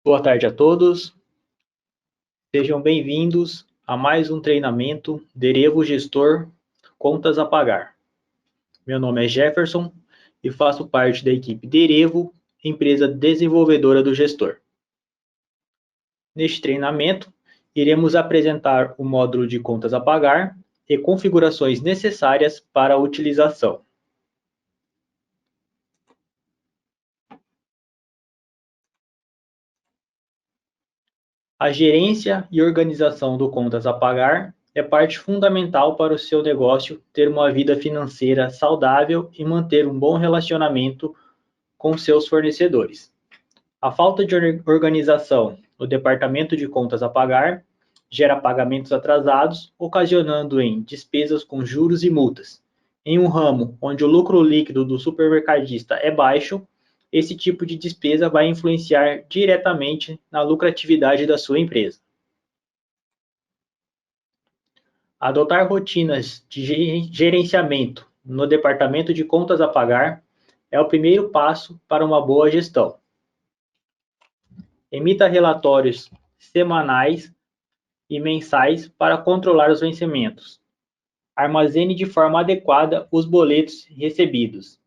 Boa tarde a todos. Sejam bem-vindos a mais um treinamento Derevo Gestor Contas a Pagar. Meu nome é Jefferson e faço parte da equipe Derevo, empresa desenvolvedora do gestor. Neste treinamento, iremos apresentar o módulo de contas a pagar e configurações necessárias para a utilização. A gerência e organização do contas a pagar é parte fundamental para o seu negócio ter uma vida financeira saudável e manter um bom relacionamento com seus fornecedores. A falta de organização no departamento de contas a pagar gera pagamentos atrasados, ocasionando em despesas com juros e multas. Em um ramo onde o lucro líquido do supermercadista é baixo, esse tipo de despesa vai influenciar diretamente na lucratividade da sua empresa. Adotar rotinas de gerenciamento no departamento de contas a pagar é o primeiro passo para uma boa gestão. Emita relatórios semanais e mensais para controlar os vencimentos. Armazene de forma adequada os boletos recebidos.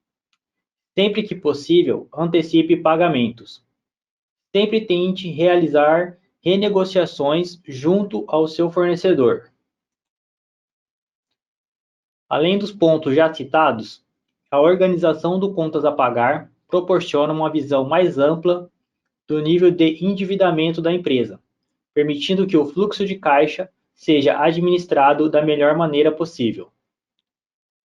Sempre que possível, antecipe pagamentos. Sempre tente realizar renegociações junto ao seu fornecedor. Além dos pontos já citados, a organização do contas a pagar proporciona uma visão mais ampla do nível de endividamento da empresa, permitindo que o fluxo de caixa seja administrado da melhor maneira possível.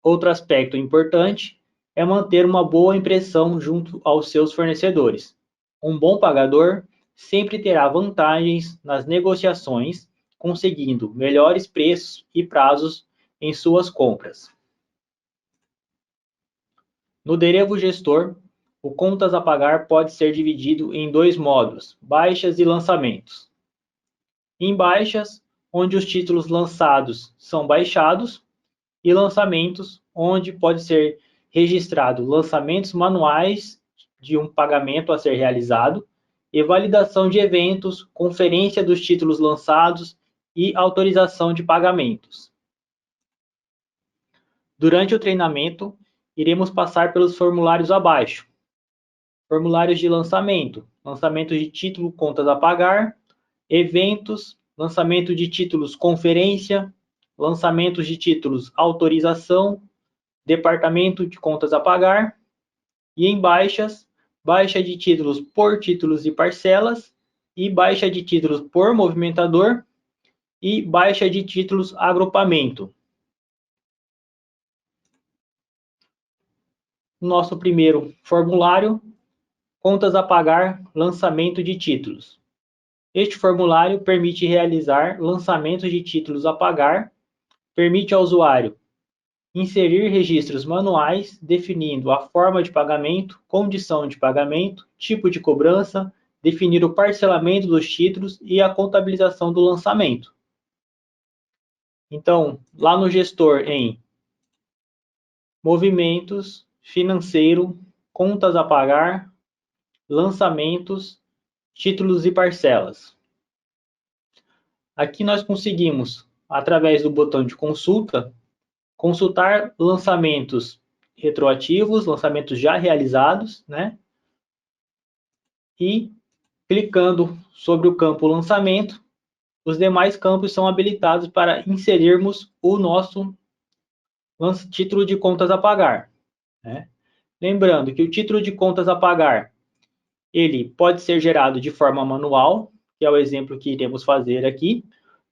Outro aspecto importante é manter uma boa impressão junto aos seus fornecedores. Um bom pagador sempre terá vantagens nas negociações, conseguindo melhores preços e prazos em suas compras. No Derevo Gestor, o contas a pagar pode ser dividido em dois módulos, baixas e lançamentos. Em baixas, onde os títulos lançados são baixados, e lançamentos, onde pode ser registrado lançamentos manuais de um pagamento a ser realizado, e validação de eventos, conferência dos títulos lançados e autorização de pagamentos. Durante o treinamento, iremos passar pelos formulários abaixo. Formulários de lançamento, lançamento de título contas a pagar, eventos, lançamento de títulos conferência, lançamentos de títulos autorização, departamento de contas a pagar, e em baixas, baixa de títulos por títulos e parcelas, e baixa de títulos por movimentador, e baixa de títulos agrupamento. Nosso primeiro formulário, contas a pagar, lançamento de títulos. Este formulário permite realizar lançamentos de títulos a pagar, permite ao usuário inserir registros manuais, definindo a forma de pagamento, condição de pagamento, tipo de cobrança, definir o parcelamento dos títulos e a contabilização do lançamento. Então, lá no gestor em movimentos, financeiro, contas a pagar, lançamentos, títulos e parcelas. Aqui nós conseguimos, através do botão de consulta, consultar lançamentos retroativos, lançamentos já realizados, né? E clicando sobre o campo lançamento, os demais campos são habilitados para inserirmos o nosso título de contas a pagar, né? Lembrando que o título de contas a pagar, ele pode ser gerado de forma manual, que é o exemplo que iremos fazer aqui,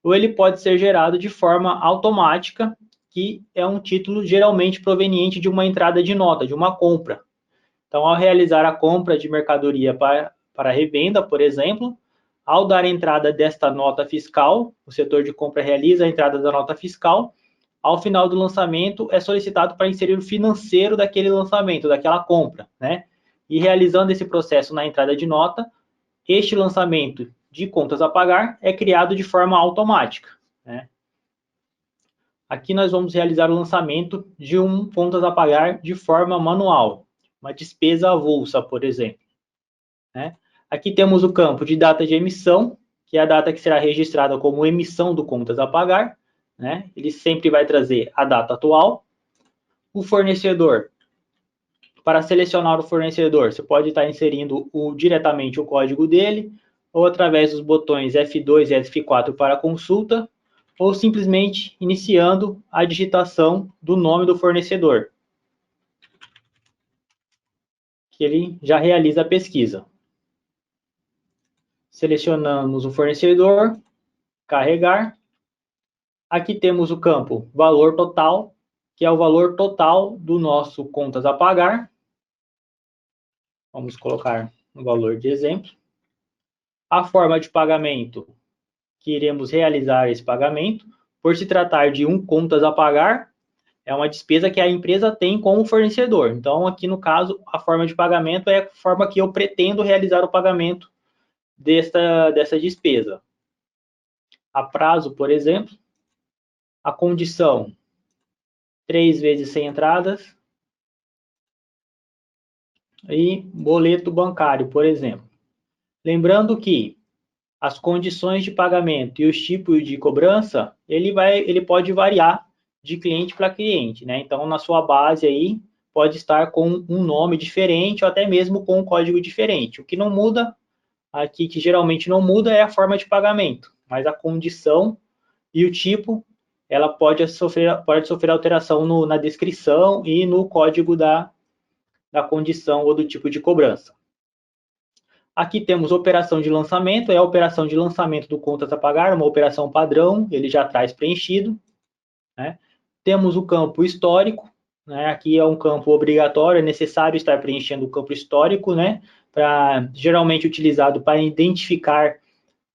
ou ele pode ser gerado de forma automática, que é um título geralmente proveniente de uma entrada de nota, de uma compra. Então, ao realizar a compra de mercadoria para revenda, por exemplo, ao dar entrada desta nota fiscal, o setor de compra realiza a entrada da nota fiscal, ao final do lançamento é solicitado para inserir o financeiro daquele lançamento, daquela compra, né? E realizando esse processo na entrada de nota, este lançamento de contas a pagar é criado de forma automática, né? Aqui nós vamos realizar o lançamento de um contas a pagar de forma manual, uma despesa avulsa, por exemplo, né? Aqui temos o campo de data de emissão, que é a data que será registrada como emissão do contas a pagar, né? Ele sempre vai trazer a data atual. O fornecedor, para selecionar o fornecedor, você pode estar inserindo diretamente o código dele, ou através dos botões F2 e F4 para consulta, ou simplesmente iniciando a digitação do nome do fornecedor, que ele já realiza a pesquisa. Selecionamos o fornecedor, carregar. Aqui temos o campo valor total, que é o valor total do nosso contas a pagar. Vamos colocar um valor de exemplo. A forma de pagamento que iremos realizar esse pagamento, por se tratar de um contas a pagar, é uma despesa que a empresa tem com o fornecedor. Então, aqui no caso, a forma de pagamento é a forma que eu pretendo realizar o pagamento dessa despesa. A prazo, por exemplo, a condição 3 vezes 100 entradas e boleto bancário, por exemplo. Lembrando que as condições de pagamento e os tipos de cobrança, ele pode variar de cliente para cliente, né? Então, na sua base aí, pode estar com um nome diferente ou até mesmo com um código diferente. O que não muda aqui, que geralmente não muda, é a forma de pagamento, mas a condição e o tipo, ela pode sofrer alteração na descrição e no código da condição ou do tipo de cobrança. Aqui temos operação de lançamento, é a operação de lançamento do contas a pagar, uma operação padrão, ele já traz preenchido, né? Temos o campo histórico, né? Aqui é um campo obrigatório, é necessário estar preenchendo o campo histórico, né? Geralmente utilizado para identificar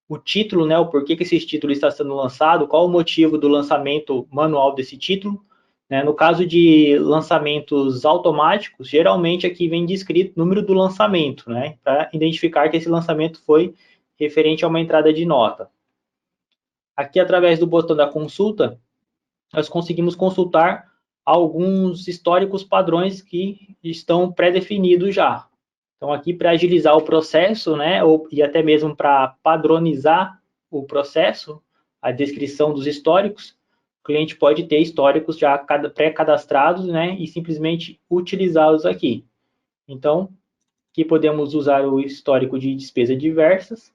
o título, né? O porquê que esse título está sendo lançado, qual o motivo do lançamento manual desse título. No caso de lançamentos automáticos, geralmente aqui vem descrito o número do lançamento, né, para identificar que esse lançamento foi referente a uma entrada de nota. Aqui, através do botão da consulta, nós conseguimos consultar alguns históricos padrões que estão pré-definidos já. Então, aqui para agilizar o processo, né, e até mesmo para padronizar o processo, a descrição dos históricos, o cliente pode ter históricos já pré-cadastrados, né, e simplesmente utilizá-los aqui. Então, aqui podemos usar o histórico de despesas diversas.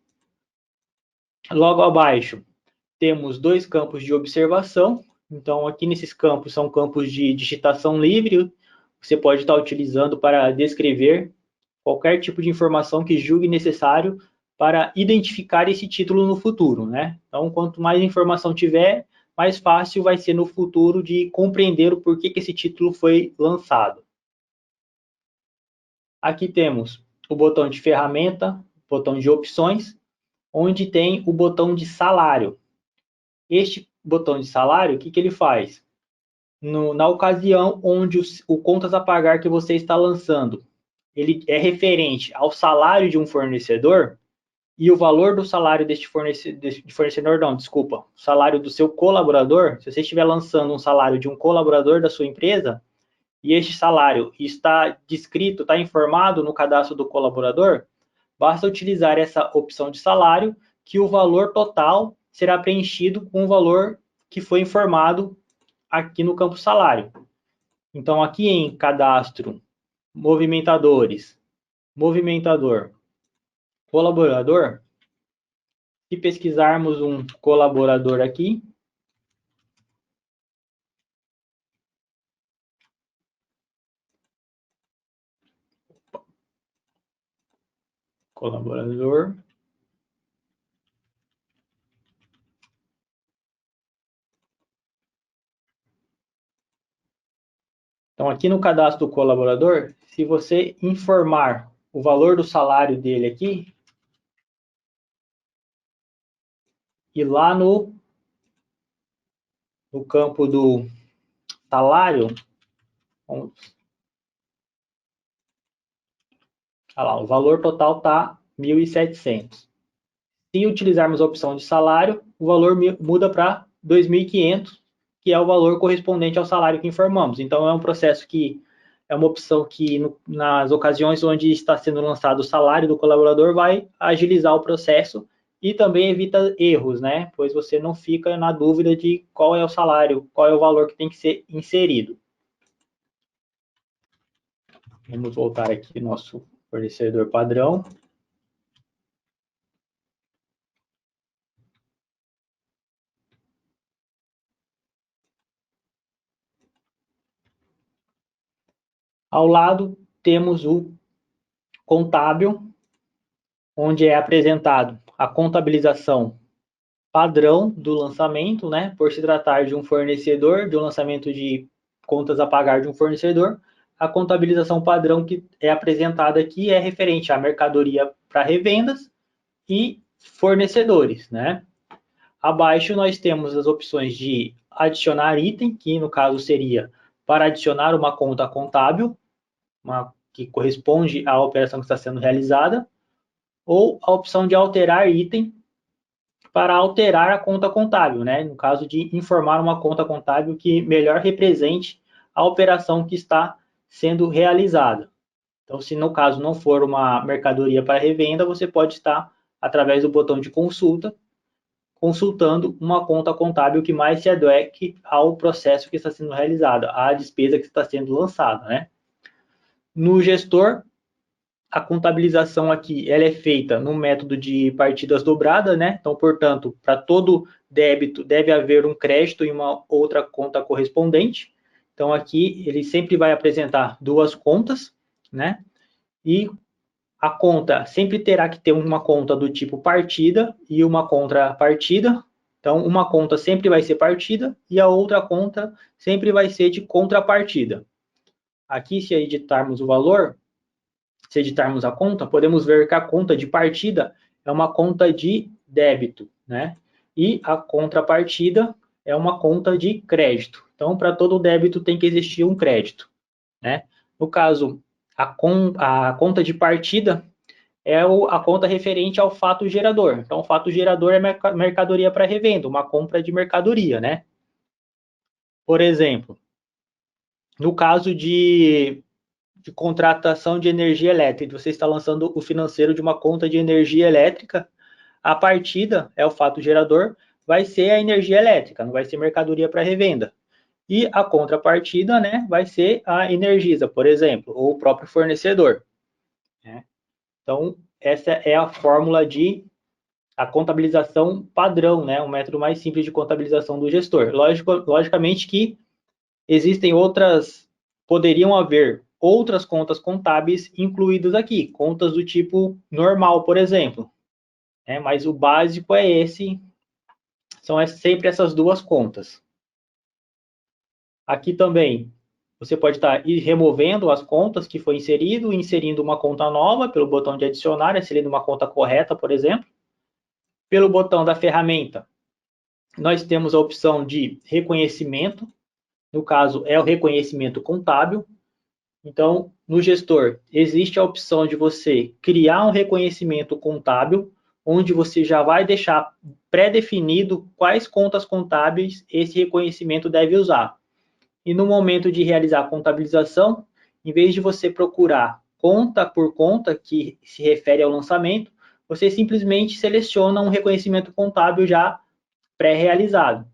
Logo abaixo, temos dois campos de observação. Então, aqui nesses campos são campos de digitação livre. Você pode estar utilizando para descrever qualquer tipo de informação que julgue necessário para identificar esse título no futuro, né? Então, quanto mais informação tiver, mais fácil vai ser no futuro de compreender o porquê que esse título foi lançado. Aqui temos o botão de ferramenta, botão de opções, onde tem o botão de salário. Este botão de salário, o que ele faz? Na ocasião onde o contas a pagar que você está lançando, ele é referente ao salário de um fornecedor, e o valor do salário o salário do seu colaborador, se você estiver lançando um salário de um colaborador da sua empresa, e este salário está descrito, está informado no cadastro do colaborador, basta utilizar essa opção de salário, que o valor total será preenchido com o valor que foi informado aqui no campo salário. Então, aqui em cadastro, movimentadores, movimentador, colaborador, se pesquisarmos um colaborador aqui, colaborador, então aqui no cadastro do colaborador, se você informar o valor do salário dele aqui, e lá no campo do salário, olha lá, o valor total está 1.700. Se utilizarmos a opção de salário, o valor muda para 2.500, que é o valor correspondente ao salário que informamos. Então, é um processo que é uma opção que, nas ocasiões onde está sendo lançado o salário do colaborador, vai agilizar o processo e também evita erros, né? Pois você não fica na dúvida de qual é o salário, qual é o valor que tem que ser inserido. Vamos voltar aqui no nosso fornecedor padrão. Ao lado temos o contábil, onde é apresentado a contabilização padrão do lançamento, né? Por se tratar de um fornecedor, de um lançamento de contas a pagar de um fornecedor, a contabilização padrão que é apresentada aqui é referente à mercadoria para revendas e fornecedores, né? Abaixo nós temos as opções de adicionar item, que no caso seria para adicionar uma conta contábil, que corresponde à operação que está sendo realizada, ou a opção de alterar item para alterar a conta contábil, né? No caso de informar uma conta contábil que melhor represente a operação que está sendo realizada. Então, se no caso não for uma mercadoria para revenda, você pode estar, através do botão de consulta, consultando uma conta contábil que mais se adeque ao processo que está sendo realizado, à despesa que está sendo lançada, né? No gestor, a contabilização aqui ela é feita no método de partidas dobradas, né? Então, portanto, para todo débito deve haver um crédito em uma outra conta correspondente. Então, aqui ele sempre vai apresentar duas contas, né? E a conta sempre terá que ter uma conta do tipo partida e uma contrapartida. Então, uma conta sempre vai ser partida e a outra conta sempre vai ser de contrapartida. Aqui, se editarmos o valor, se editarmos a conta, podemos ver que a conta de partida é uma conta de débito, né? E a contrapartida é uma conta de crédito. Então, para todo débito tem que existir um crédito, né? No caso, a conta de partida é a conta referente ao fato gerador. Então, o fato gerador é mercadoria para revenda, uma compra de mercadoria, né? Por exemplo, no caso de contratação de energia elétrica, você está lançando o financeiro de uma conta de energia elétrica, a partida é o fato gerador, vai ser a energia elétrica, não vai ser mercadoria para revenda. E a contrapartida, né, vai ser a Energisa, por exemplo, ou o próprio fornecedor, né? Então, essa é a fórmula de a contabilização padrão, né, um método mais simples de contabilização do gestor. Logicamente que existem poderiam haver outras contas contábeis incluídas aqui, contas do tipo normal, por exemplo, né? Mas o básico é esse, são sempre essas duas contas. Aqui também você pode estar removendo as contas que foi inserido, inserindo uma conta nova pelo botão de adicionar, inserindo uma conta correta, por exemplo. Pelo botão da ferramenta, nós temos a opção de reconhecimento, no caso é o reconhecimento contábil. Então, no gestor, existe a opção de você criar um reconhecimento contábil, onde você já vai deixar pré-definido quais contas contábeis esse reconhecimento deve usar. E no momento de realizar a contabilização, em vez de você procurar conta por conta, que se refere ao lançamento, você simplesmente seleciona um reconhecimento contábil já pré-realizado.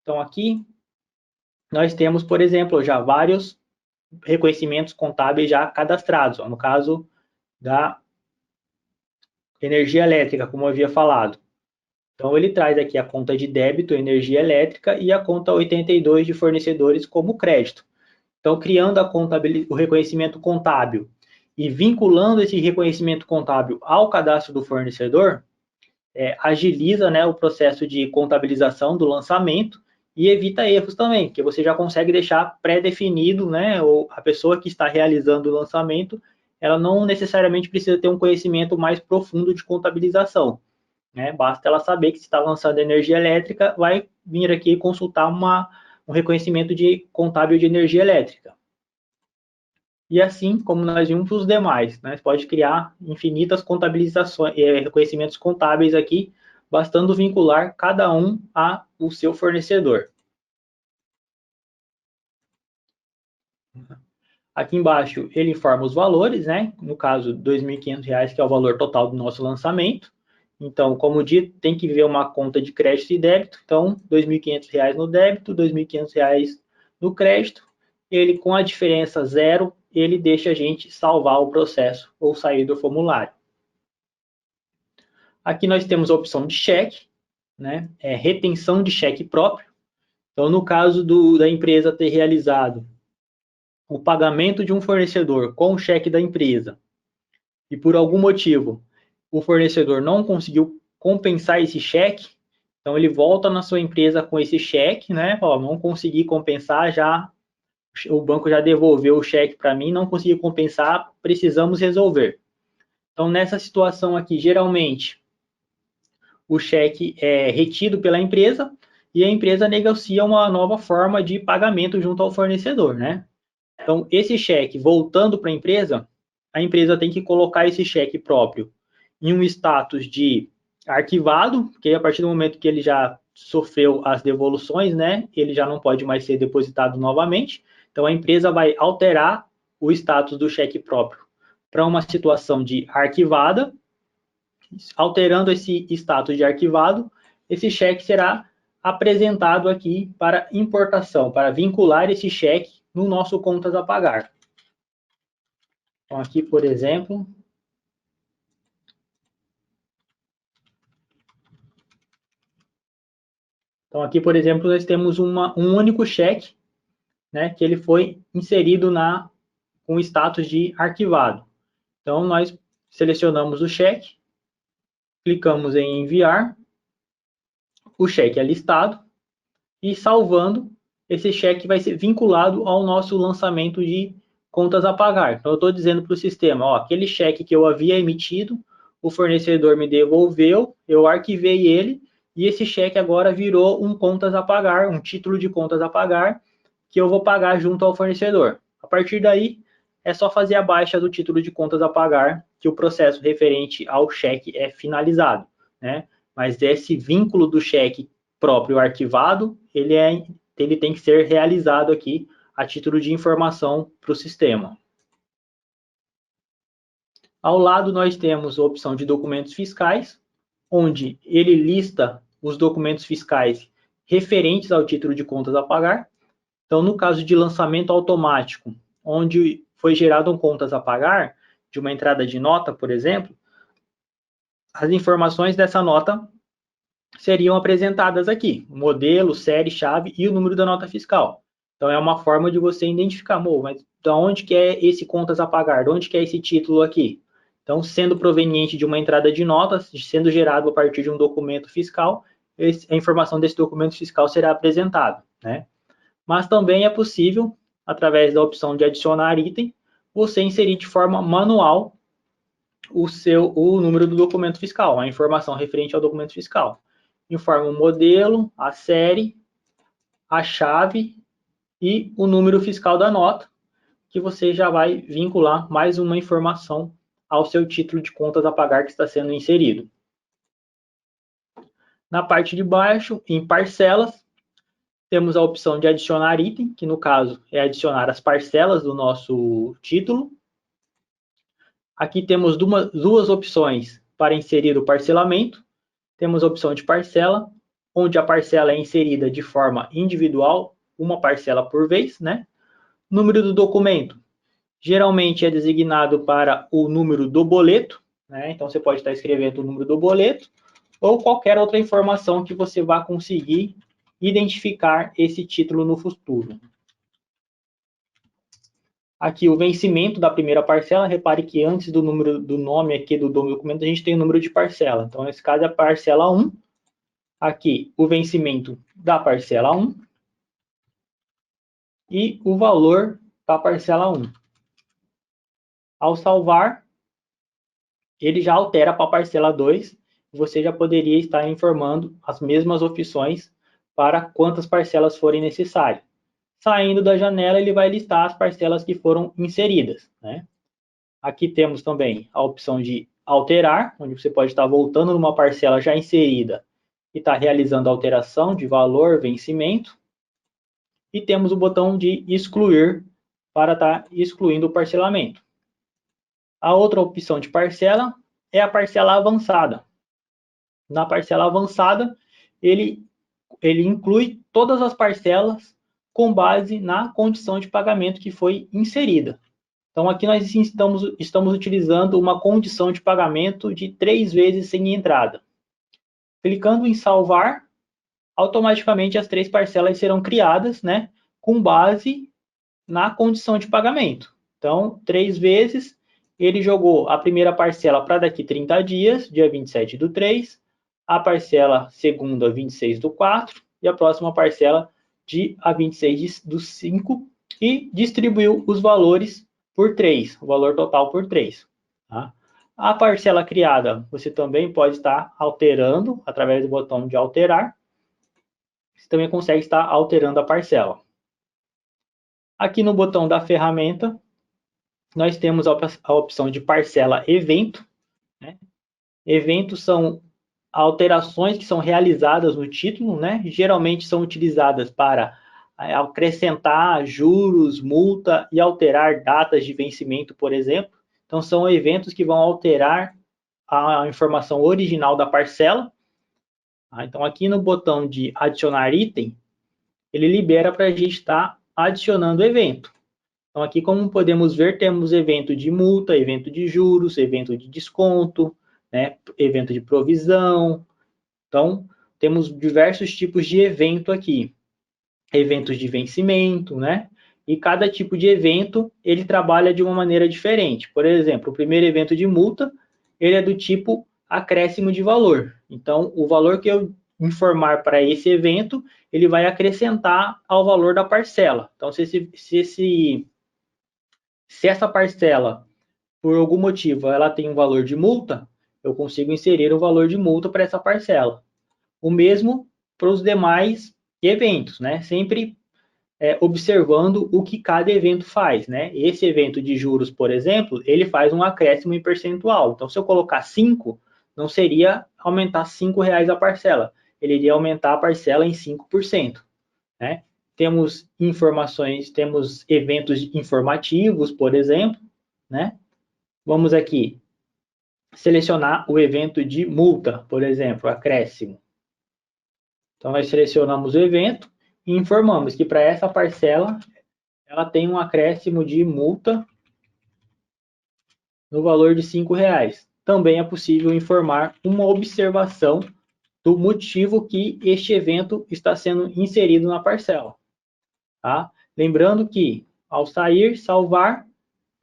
Então, aqui nós temos, por exemplo, já vários reconhecimentos contábeis já cadastrados, no caso da energia elétrica, como eu havia falado. Então, ele traz aqui a conta de débito, energia elétrica, e a conta 82 de fornecedores como crédito. Então, criando o reconhecimento contábil e vinculando esse reconhecimento contábil ao cadastro do fornecedor, agiliza, né, o processo de contabilização do lançamento e evita erros também, porque você já consegue deixar pré-definido, né, ou a pessoa que está realizando o lançamento, ela não necessariamente precisa ter um conhecimento mais profundo de contabilização, né? Basta ela saber que se está lançando energia elétrica, vai vir aqui consultar um reconhecimento de contábil de energia elétrica. E assim como nós vimos os demais, né? Você pode criar infinitas contabilizações, reconhecimentos contábeis aqui, bastando vincular cada um ao seu fornecedor. Aqui embaixo ele informa os valores, né? No caso, R$ 2.500, que é o valor total do nosso lançamento. Então, como dito, tem que ver uma conta de crédito e débito. Então, R$ 2.500 no débito, R$ 2.500 no crédito. Ele, com a diferença zero, ele deixa a gente salvar o processo ou sair do formulário. Aqui nós temos a opção de cheque, né? Retenção de cheque próprio. Então, no caso da empresa ter realizado o pagamento de um fornecedor com o cheque da empresa e por algum motivo o fornecedor não conseguiu compensar esse cheque, então ele volta na sua empresa com esse cheque, né? Ó, não consegui compensar, já o banco já devolveu o cheque para mim, não consegui compensar, precisamos resolver. Então, nessa situação aqui, geralmente o cheque é retido pela empresa e a empresa negocia uma nova forma de pagamento junto ao fornecedor, né? Então, esse cheque voltando para a empresa tem que colocar esse cheque próprio em um status de arquivado, que a partir do momento que ele já sofreu as devoluções, né, ele já não pode mais ser depositado novamente. Então, a empresa vai alterar o status do cheque próprio para uma situação de arquivada. Alterando esse status de arquivado, esse cheque será apresentado aqui para importação, para vincular esse cheque no nosso contas a pagar. Então, aqui, por exemplo, nós temos um único cheque, né, que ele foi inserido com status de arquivado. Então, nós selecionamos o cheque, clicamos em enviar, o cheque é listado e salvando, esse cheque vai ser vinculado ao nosso lançamento de contas a pagar. Então, eu estou dizendo para o sistema, ó, aquele cheque que eu havia emitido, o fornecedor me devolveu, eu arquivei ele, e esse cheque agora virou um contas a pagar, um título de contas a pagar, que eu vou pagar junto ao fornecedor. A partir daí, é só fazer a baixa do título de contas a pagar, que o processo referente ao cheque é finalizado, né? Mas esse vínculo do cheque próprio arquivado, ele tem que ser realizado aqui a título de informação para o sistema. Ao lado nós temos a opção de documentos fiscais, onde ele lista os documentos fiscais referentes ao título de contas a pagar. Então, no caso de lançamento automático, onde foi gerado um contas a pagar, de uma entrada de nota, por exemplo, as informações dessa nota seriam apresentadas aqui, o modelo, série, chave e o número da nota fiscal. Então, é uma forma de você identificar, mas de onde que é esse contas a pagar, de onde que é esse título aqui? Então, sendo proveniente de uma entrada de notas, sendo gerado a partir de um documento fiscal, a informação desse documento fiscal será apresentada, né? Mas também é possível, através da opção de adicionar item, você inserir de forma manual o número do documento fiscal, a informação referente ao documento fiscal. Informa o modelo, a série, a chave e o número fiscal da nota, que você já vai vincular mais uma informação ao seu título de contas a pagar que está sendo inserido. Na parte de baixo, em parcelas, temos a opção de adicionar item, que no caso é adicionar as parcelas do nosso título. Aqui temos duas opções para inserir o parcelamento. Temos a opção de parcela, onde a parcela é inserida de forma individual, uma parcela por vez, né? Número do documento, geralmente é designado para o número do boleto, né? Então você pode estar escrevendo o número do boleto ou qualquer outra informação que você vá conseguir identificar esse título no futuro. Aqui o vencimento da primeira parcela, repare que antes do número do nome aqui do documento a gente tem o número de parcela. Então nesse caso é a parcela 1. Aqui o vencimento da parcela 1 e o valor da parcela 1. Ao salvar, ele já altera para a parcela 2. Você já poderia estar informando as mesmas opções para quantas parcelas forem necessárias. Saindo da janela, ele vai listar as parcelas que foram inseridas, né? Aqui temos também a opção de alterar, onde você pode estar voltando numa parcela já inserida e estar realizando a alteração de valor, vencimento. E temos o botão de excluir para estar excluindo o parcelamento. A outra opção de parcela é a parcela avançada. Na parcela avançada, ele inclui todas as parcelas com base na condição de pagamento que foi inserida. Então, aqui nós estamos utilizando uma condição de pagamento de 3 vezes sem entrada. Clicando em salvar, automaticamente as 3 parcelas serão criadas, né, com base na condição de pagamento. Então, 3 vezes, ele jogou a primeira parcela para daqui 30 dias, dia 27/3, a parcela segunda, 26/4, e a próxima parcela a 26/5, e distribuiu os valores por 3, o valor total por 3. Tá? A parcela criada, você também pode estar alterando, através do botão de alterar, você também consegue estar alterando a parcela. Aqui no botão da ferramenta, nós temos a opção de parcela evento. Né? Eventos são alterações que são realizadas no título, né? Geralmente são utilizadas para acrescentar juros, multa e alterar datas de vencimento, por exemplo. Então, são eventos que vão alterar a informação original da parcela. Então, aqui no botão de adicionar item, ele libera para a gente estar adicionando evento. Então, aqui, como podemos ver, temos evento de multa, evento de juros, evento de desconto, né, evento de provisão. Então, temos diversos tipos de evento aqui. Eventos de vencimento, né? E cada tipo de evento, ele trabalha de uma maneira diferente. Por exemplo, o primeiro evento de multa, ele é do tipo acréscimo de valor. Então, o valor que eu informar para esse evento, ele vai acrescentar ao valor da parcela. Então, se essa parcela, por algum motivo, ela tem um valor de multa, eu consigo inserir o valor de multa para essa parcela. O mesmo para os demais eventos, né? Sempre observando o que cada evento faz, né? Esse evento de juros, por exemplo, ele faz um acréscimo em percentual. Então, se eu colocar 5, não seria aumentar R$5 a parcela, ele iria aumentar a parcela em 5%, né? Temos informações, temos eventos informativos, por exemplo, né? Vamos aqui selecionar o evento de multa, por exemplo, acréscimo. Então, nós selecionamos o evento e informamos que para essa parcela, ela tem um acréscimo de multa no valor de R$5. Também é possível informar uma observação do motivo que este evento está sendo inserido na parcela. Tá? Lembrando que, ao sair, salvar,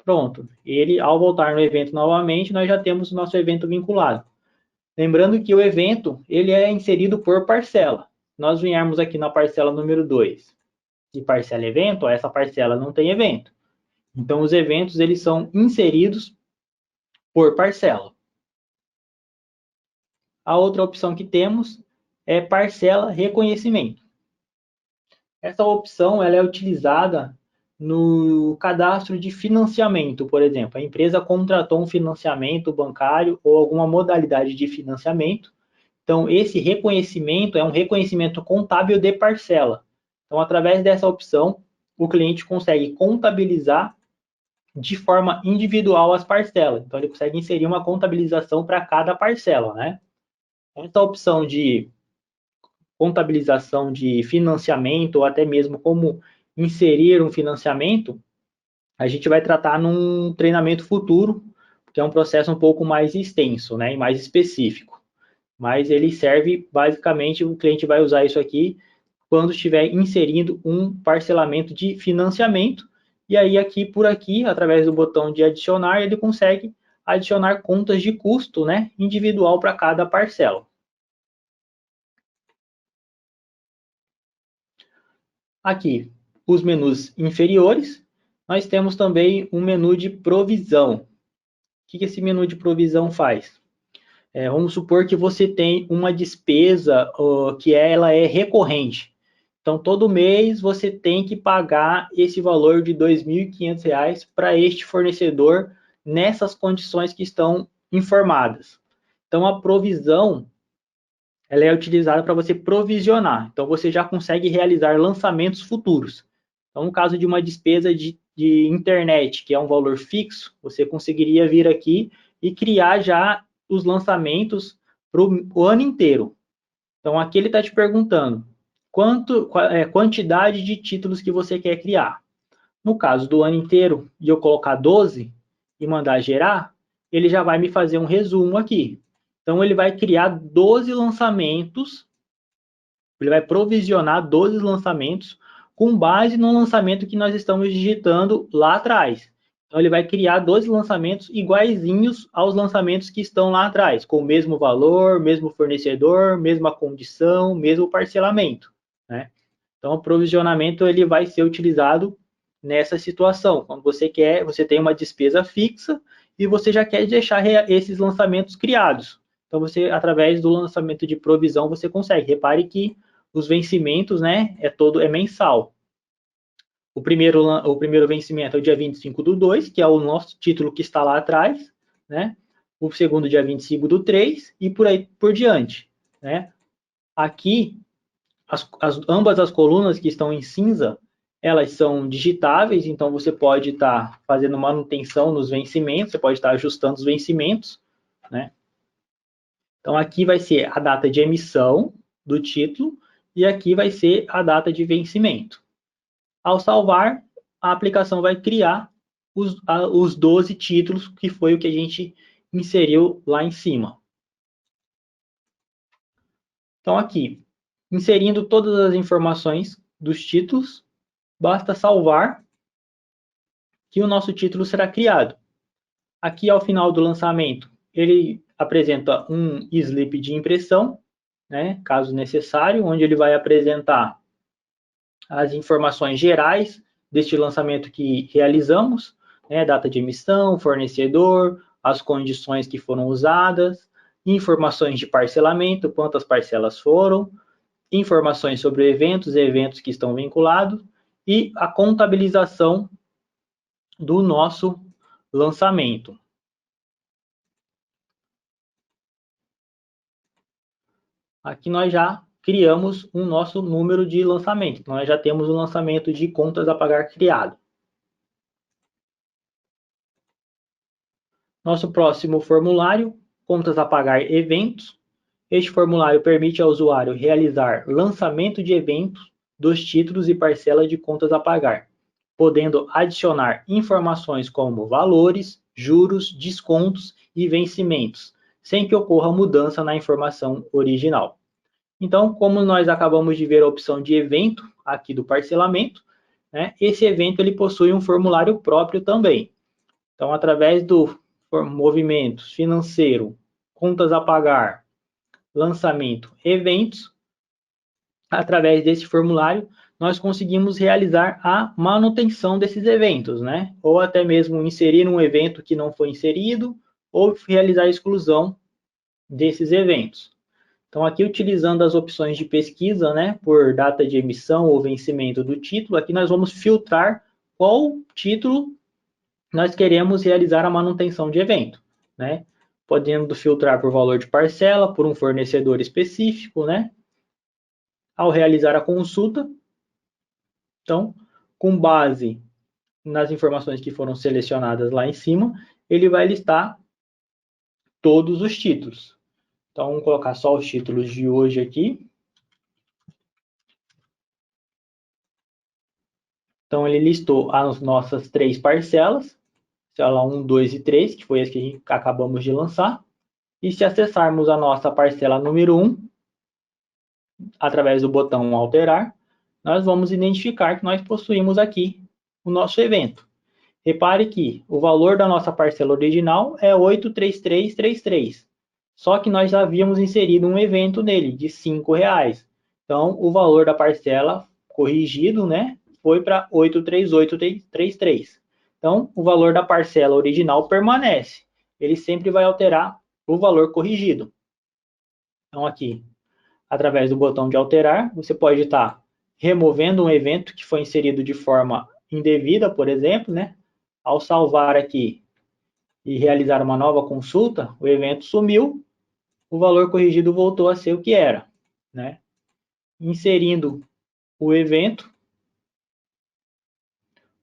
pronto. Ele, ao voltar no evento novamente, nós já temos o nosso evento vinculado. Lembrando que o evento, ele é inserido por parcela. Nós viermos aqui na parcela número 2 e parcela evento, essa parcela não tem evento. Então, os eventos, eles são inseridos por parcela. A outra opção que temos é parcela reconhecimento. Essa opção ela é utilizada no cadastro de financiamento, por exemplo. A empresa contratou um financiamento bancário ou alguma modalidade de financiamento. Então, esse reconhecimento é um reconhecimento contábil de parcela. Então, através dessa opção, o cliente consegue contabilizar de forma individual as parcelas. Então, ele consegue inserir uma contabilização para cada parcela, né? Essa opção de contabilização de financiamento ou até mesmo como inserir um financiamento, a gente vai tratar num treinamento futuro, que é um processo um pouco mais extenso, né, e mais específico. Mas ele serve, basicamente, o cliente vai usar isso aqui quando estiver inserindo um parcelamento de financiamento, e aí por aqui, através do botão de adicionar, ele consegue adicionar contas de custo, né, individual para cada parcela. Aqui, os menus inferiores, nós temos também um menu de provisão. O que esse menu de provisão faz? Vamos supor que você tem uma despesa que ela é recorrente. Então, todo mês você tem que pagar esse valor de R$ 2.500 para este fornecedor nessas condições que estão informadas. Então, a provisão ela é utilizada para você provisionar. Então, você já consegue realizar lançamentos futuros. Então, no caso de uma despesa de de internet, que é um valor fixo, você conseguiria vir aqui e criar já os lançamentos para o ano inteiro. Então, aqui ele está te perguntando quantidade de títulos que você quer criar. No caso do ano inteiro, e eu colocar 12 e mandar gerar, ele já vai me fazer um resumo aqui. Então, ele vai criar 12 lançamentos, ele vai provisionar 12 lançamentos com base no lançamento que nós estamos digitando lá atrás. Então, ele vai criar 12 lançamentos iguaizinhos aos lançamentos que estão lá atrás, com o mesmo valor, mesmo fornecedor, mesma condição, mesmo parcelamento, né? Então, o provisionamento ele vai ser utilizado nessa situação, quando você tem uma despesa fixa e você já quer deixar esses lançamentos criados. Então, você, através do lançamento de provisão, você consegue. Repare que os vencimentos, né, é mensal. O primeiro vencimento é o dia 25/2, que é o nosso título que está lá atrás, né? O segundo, dia 25/3, e por aí por diante, né? Aqui, ambas as colunas que estão em cinza, elas são digitáveis, então você pode estar fazendo manutenção nos vencimentos, você pode estar ajustando os vencimentos, né? Então, aqui vai ser a data de emissão do título e aqui vai ser a data de vencimento. Ao salvar, a aplicação vai criar os 12 títulos, que foi o que a gente inseriu lá em cima. Então, aqui, inserindo todas as informações dos títulos, basta salvar que o nosso título será criado. Aqui, ao final do lançamento, ele apresenta um slip de impressão, né, caso necessário, onde ele vai apresentar as informações gerais deste lançamento que realizamos, né, data de emissão, fornecedor, as condições que foram usadas, informações de parcelamento, quantas parcelas foram, informações sobre eventos que estão vinculados e a contabilização do nosso lançamento. Aqui nós já criamos o nosso número de lançamento. Então, nós já temos o lançamento de contas a pagar criado. Nosso próximo formulário, contas a pagar eventos. Este formulário permite ao usuário realizar lançamento de eventos dos títulos e parcela de contas a pagar, podendo adicionar informações como valores, juros, descontos e vencimentos, sem que ocorra mudança na informação original. Então, como nós acabamos de ver a opção de evento aqui do parcelamento, né, esse evento ele possui um formulário próprio também. Então, através do movimentos financeiro, contas a pagar, lançamento, eventos, através desse formulário, nós conseguimos realizar a manutenção desses eventos, né? Ou até mesmo inserir um evento que não foi inserido, ou realizar a exclusão desses eventos. Então, aqui utilizando as opções de pesquisa, né, por data de emissão ou vencimento do título, aqui nós vamos filtrar qual título nós queremos realizar a manutenção de evento, né? Podendo filtrar por valor de parcela, por um fornecedor específico, né? Ao realizar a consulta, então, com base nas informações que foram selecionadas lá em cima, ele vai listar todos os títulos. Então, vamos colocar só os títulos de hoje aqui. Então, ele listou as nossas 3 parcelas, parcela 1, 2 e 3, que foi as que acabamos de lançar. E se acessarmos a nossa parcela número 1, através do botão alterar, nós vamos identificar que nós possuímos aqui o nosso evento. Repare que o valor da nossa parcela original é 83333. Só que nós já havíamos inserido um evento nele de R$ 5,00. Então, o valor da parcela corrigido, né, foi para 83833. Então, o valor da parcela original permanece. Ele sempre vai alterar o valor corrigido. Então, aqui, através do botão de alterar, você pode estar removendo um evento que foi inserido de forma indevida, por exemplo, né? Ao salvar aqui e realizar uma nova consulta, o evento sumiu, o valor corrigido voltou a ser o que era, né? Inserindo o evento,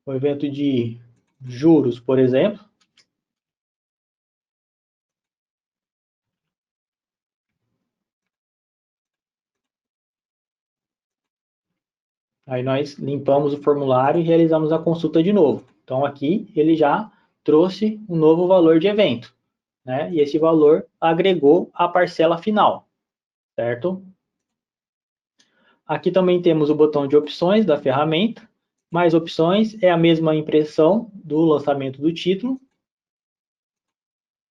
o evento de juros, por exemplo. Aí nós limpamos o formulário e realizamos a consulta de novo. Então aqui ele já trouxe um novo valor de evento, né? E esse valor agregou a parcela final, certo? Aqui também temos o botão de opções da ferramenta. Mais opções é a mesma impressão do lançamento do título.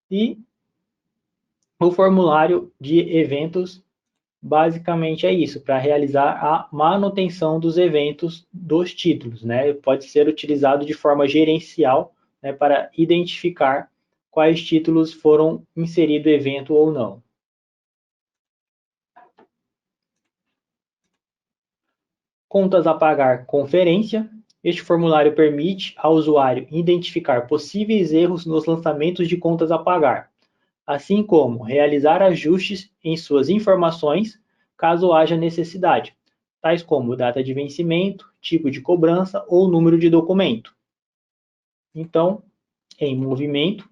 E o formulário de eventos basicamente é isso, para realizar a manutenção dos eventos dos títulos, né? Pode ser utilizado de forma gerencial, né, para identificar quais títulos foram inserido evento ou não. Contas a pagar conferência. Este formulário permite ao usuário identificar possíveis erros nos lançamentos de contas a pagar, assim como realizar ajustes em suas informações, caso haja necessidade, tais como data de vencimento, tipo de cobrança ou número de documento. Então, em movimento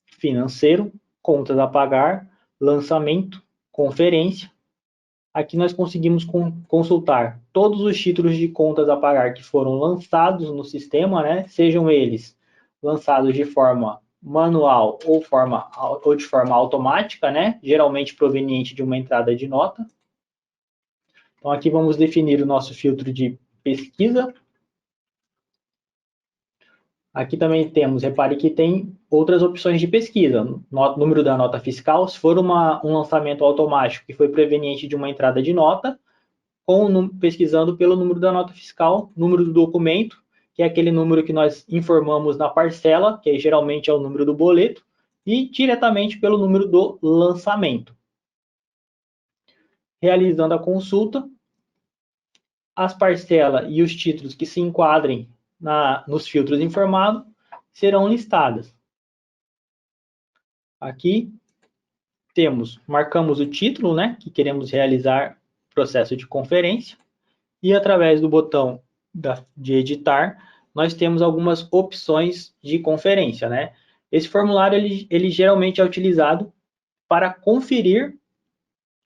financeiro, contas a pagar, lançamento, conferência, aqui nós conseguimos consultar todos os títulos de contas a pagar que foram lançados no sistema, né? Sejam eles lançados de forma manual ou de forma automática, né? Geralmente proveniente de uma entrada de nota. Então aqui vamos definir o nosso filtro de pesquisa. Aqui também temos, repare que tem outras opções de pesquisa. Número da nota fiscal, se for um lançamento automático que foi proveniente de uma entrada de nota, pesquisando pelo número da nota fiscal, número do documento, que é aquele número que nós informamos na parcela, que geralmente é o número do boleto, e diretamente pelo número do lançamento. Realizando a consulta, as parcelas e os títulos que se enquadrem nos filtros informados serão listadas. Aqui marcamos o título, né, que queremos realizar processo de conferência, e através do botão de editar, nós temos algumas opções de conferência, né? Esse formulário, ele geralmente é utilizado para conferir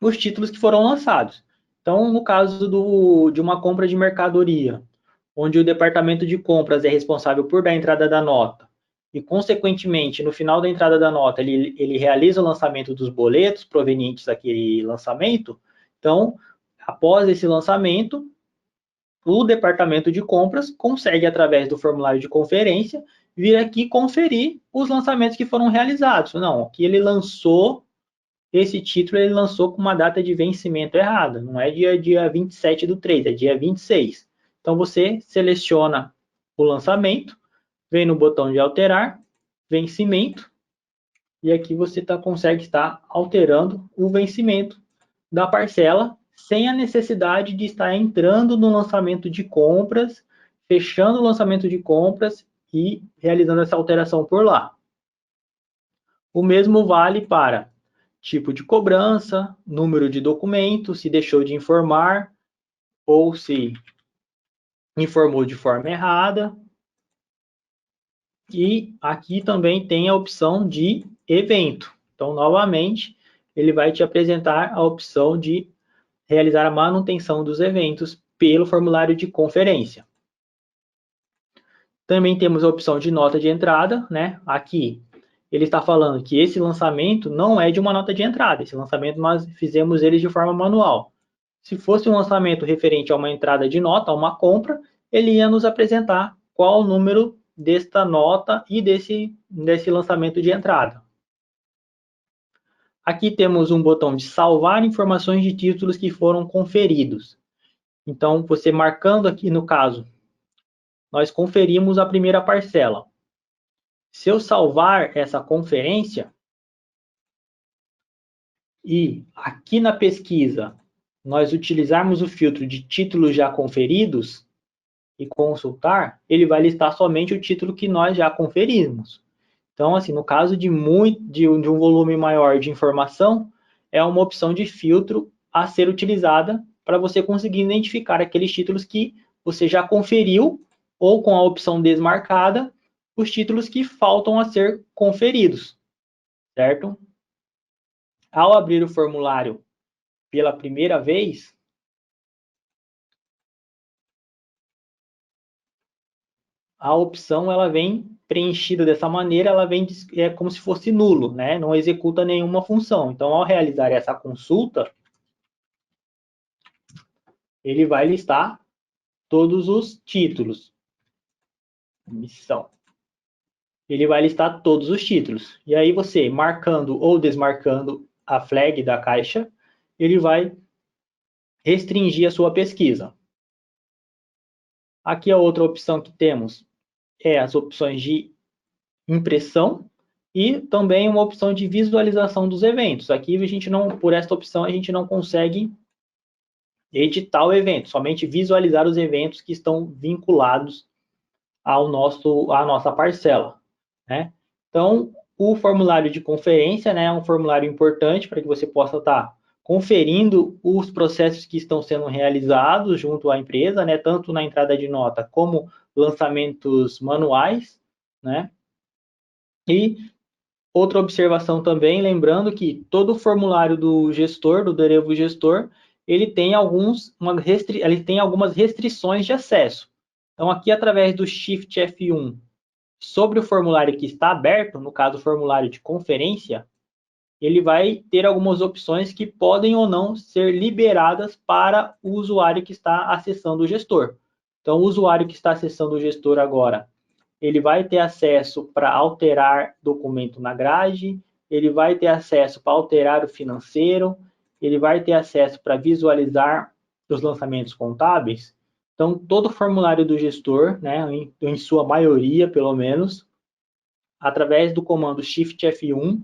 os títulos que foram lançados. Então, no caso de uma compra de mercadoria, onde o departamento de compras é responsável por dar a entrada da nota, e, consequentemente, no final da entrada da nota, ele realiza o lançamento dos boletos provenientes daquele lançamento. Então, após esse lançamento, o departamento de compras consegue, através do formulário de conferência, vir aqui conferir os lançamentos que foram realizados. Não, aqui ele lançou esse título, ele lançou com uma data de vencimento errada. Não é dia 27/3, é dia 26. Então, você seleciona o lançamento, vem no botão de alterar, vencimento, e aqui você consegue estar alterando o vencimento da parcela sem a necessidade de estar entrando no lançamento de compras, fechando o lançamento de compras e realizando essa alteração por lá. O mesmo vale para tipo de cobrança, número de documento, se deixou de informar ou se informou de forma errada. E aqui também tem a opção de evento. Então, novamente, ele vai te apresentar a opção de realizar a manutenção dos eventos pelo formulário de conferência. Também temos a opção de nota de entrada, né? Aqui ele está falando que esse lançamento não é de uma nota de entrada. Esse lançamento nós fizemos ele de forma manual. Se fosse um lançamento referente a uma entrada de nota, a uma compra, ele ia nos apresentar qual o número desta nota e desse lançamento de entrada. Aqui temos um botão de salvar informações de títulos que foram conferidos. Então, você marcando aqui no caso, nós conferimos a primeira parcela. Se eu salvar essa conferência e aqui na pesquisa nós utilizarmos o filtro de títulos já conferidos e consultar, ele vai listar somente o título que nós já conferimos. Então, assim, no caso de um volume maior de informação, é uma opção de filtro a ser utilizada para você conseguir identificar aqueles títulos que você já conferiu ou com a opção desmarcada, os títulos que faltam a ser conferidos, certo? Ao abrir o formulário pela primeira vez, a opção ela vem preenchida dessa maneira, ela vem como se fosse nulo, né? Não executa nenhuma função. Então, ao realizar essa consulta, ele vai listar todos os títulos. Missão. Ele vai listar todos os títulos. E aí você, marcando ou desmarcando a flag da caixa, ele vai restringir a sua pesquisa. Aqui a outra opção que temos é as opções de impressão e também uma opção de visualização dos eventos. Aqui a gente não, por esta opção a gente não consegue editar o evento, somente visualizar os eventos que estão vinculados à nossa parcela, né? Então, o formulário de conferência, né, é um formulário importante para que você possa estar conferindo os processos que estão sendo realizados junto à empresa, né, tanto na entrada de nota como lançamentos manuais, né? E outra observação também, lembrando que todo formulário do gestor, do Derevo Gestor, ele tem algumas restrições de acesso. Então, aqui, através do Shift F1, sobre o formulário que está aberto, no caso, o formulário de conferência, ele vai ter algumas opções que podem ou não ser liberadas para o usuário que está acessando o gestor. Então, o usuário que está acessando o gestor agora, ele vai ter acesso para alterar documento na grade, ele vai ter acesso para alterar o financeiro, ele vai ter acesso para visualizar os lançamentos contábeis. Então, todo formulário do gestor, né, em sua maioria, pelo menos, através do comando Shift F1,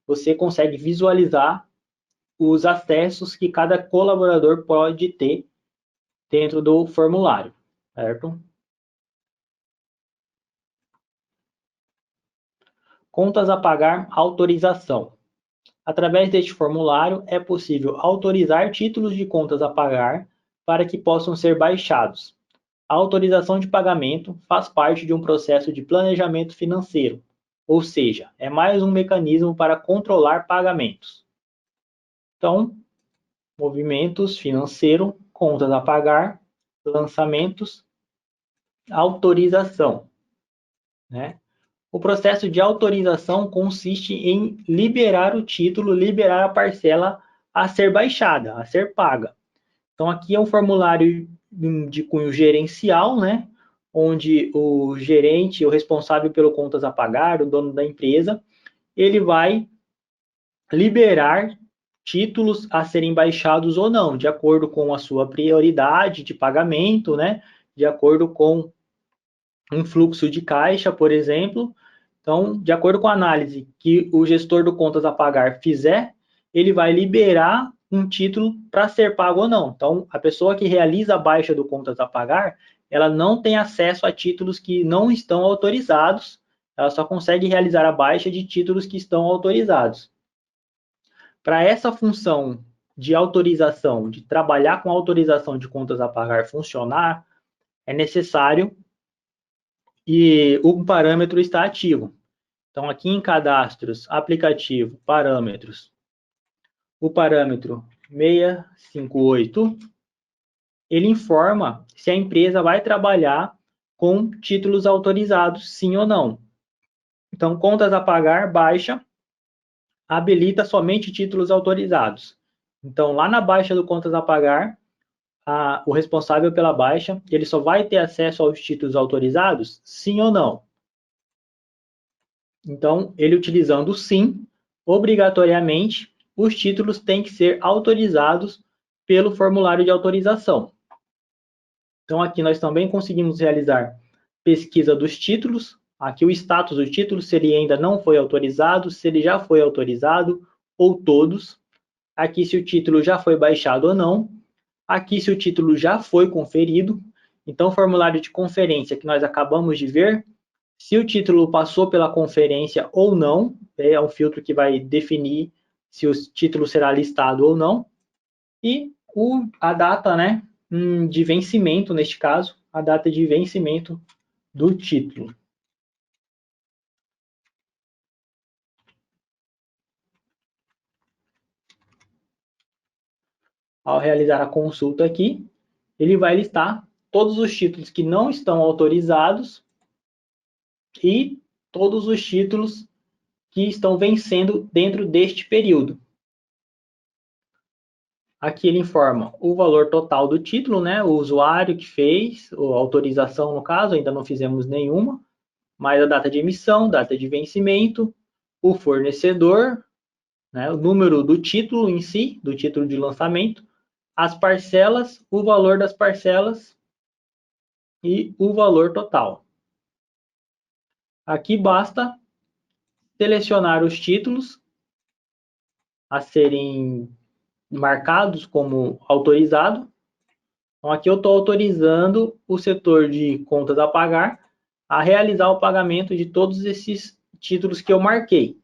você consegue visualizar os acessos que cada colaborador pode ter dentro do formulário, certo? Contas a pagar, autorização. Através deste formulário, é possível autorizar títulos de contas a pagar para que possam ser baixados. A autorização de pagamento faz parte de um processo de planejamento financeiro, ou seja, é mais um mecanismo para controlar pagamentos. Então, movimentos financeiro, contas a pagar, lançamentos, autorização, né? O processo de autorização consiste em liberar o título, liberar a parcela a ser baixada, a ser paga. Então, aqui é um formulário de cunho gerencial, né? Onde o gerente, o responsável pelo contas a pagar, o dono da empresa, ele vai liberar títulos a serem baixados ou não, de acordo com a sua prioridade de pagamento, né? De acordo com um fluxo de caixa, por exemplo. Então, de acordo com a análise que o gestor do contas a pagar fizer, ele vai liberar um título para ser pago ou não. Então, a pessoa que realiza a baixa do contas a pagar, ela não tem acesso a títulos que não estão autorizados, ela só consegue realizar a baixa de títulos que estão autorizados. Para essa função de autorização, de trabalhar com autorização de contas a pagar funcionar, é necessário e o parâmetro está ativo. Então, aqui em cadastros, aplicativo, parâmetros, o parâmetro 658, ele informa se a empresa vai trabalhar com títulos autorizados, sim ou não. Então, contas a pagar, baixa, habilita somente títulos autorizados. Então, lá na baixa do contas a pagar, o responsável pela baixa, ele só vai ter acesso aos títulos autorizados, sim ou não. Então, ele utilizando o sim, obrigatoriamente, os títulos têm que ser autorizados pelo formulário de autorização. Então, aqui nós também conseguimos realizar pesquisa dos títulos. Aqui o status do título, se ele ainda não foi autorizado, se ele já foi autorizado, ou todos. Aqui se o título já foi baixado ou não. Aqui se o título já foi conferido. Então, o formulário de conferência que nós acabamos de ver, se o título passou pela conferência ou não, é um filtro que vai definir se o título será listado ou não. E a data, né, de vencimento, neste caso, a data de vencimento do título. Ao realizar a consulta aqui, ele vai listar todos os títulos que não estão autorizados e todos os títulos que estão vencendo dentro deste período. Aqui ele informa o valor total do título, né? O usuário que fez, a autorização no caso, ainda não fizemos nenhuma, mas a data de emissão, data de vencimento, o fornecedor, né? O número do título em si, do título de lançamento, as parcelas, o valor das parcelas e o valor total. Aqui basta selecionar os títulos a serem marcados como autorizado. Então, aqui eu estou autorizando o setor de contas a pagar a realizar o pagamento de todos esses títulos que eu marquei.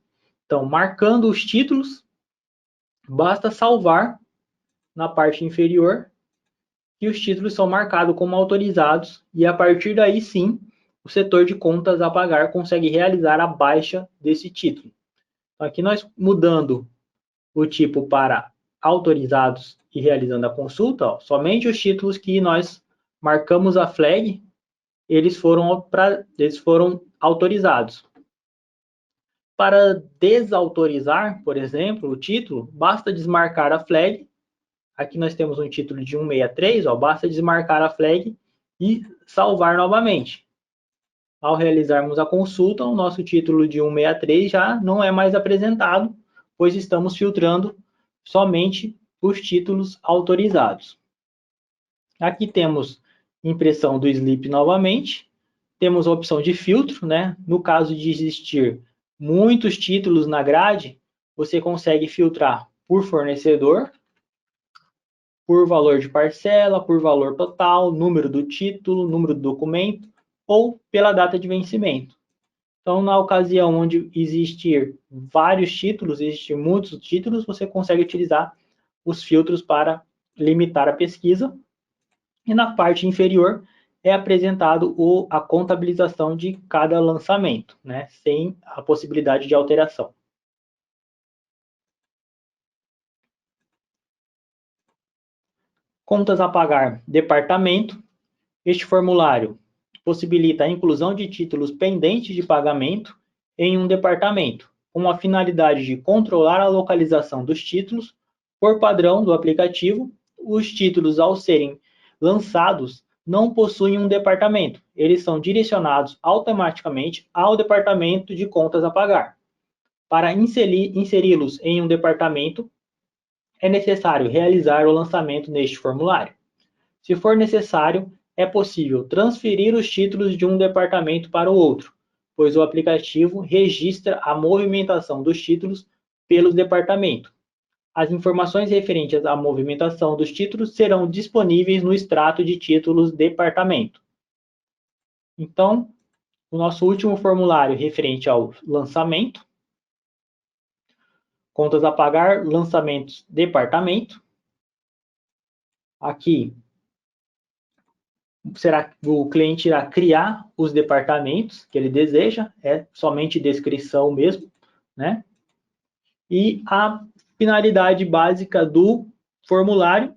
Então, marcando os títulos, basta salvar na parte inferior que os títulos são marcados como autorizados e a partir daí sim, o setor de contas a pagar consegue realizar a baixa desse título. Então, aqui nós mudando o tipo para autorizados e realizando a consulta, ó, somente os títulos que nós marcamos a flag, eles foram autorizados. Para desautorizar, por exemplo, o título, basta desmarcar a flag. Aqui nós temos um título de 163, ó, basta desmarcar a flag e salvar novamente. Ao realizarmos a consulta, o nosso título de 163 já não é mais apresentado, pois estamos filtrando somente os títulos autorizados. Aqui temos impressão do slip novamente, temos a opção de filtro, né? No caso de existir muitos títulos na grade, você consegue filtrar por fornecedor, por valor de parcela, por valor total, número do título, número do documento ou pela data de vencimento. Então, na ocasião onde existir vários títulos, existir muitos títulos, você consegue utilizar os filtros para limitar a pesquisa. E na parte inferior é apresentado a contabilização de cada lançamento, né, sem a possibilidade de alteração. Contas a pagar, departamento. Este formulário possibilita a inclusão de títulos pendentes de pagamento em um departamento, com a finalidade de controlar a localização dos títulos. Por padrão do aplicativo, os títulos, ao serem lançados, não possuem um departamento. Eles são direcionados automaticamente ao departamento de contas a pagar. Para inseri-los em um departamento, é necessário realizar o lançamento neste formulário. Se for necessário, é possível transferir os títulos de um departamento para o outro, pois o aplicativo registra a movimentação dos títulos pelos departamentos. As informações referentes à movimentação dos títulos serão disponíveis no extrato de títulos departamento. Então, o nosso último formulário referente ao lançamento, contas a pagar, lançamentos, departamento. Aqui, o cliente irá criar os departamentos que ele deseja, é somente descrição mesmo, né? E a finalidade básica do formulário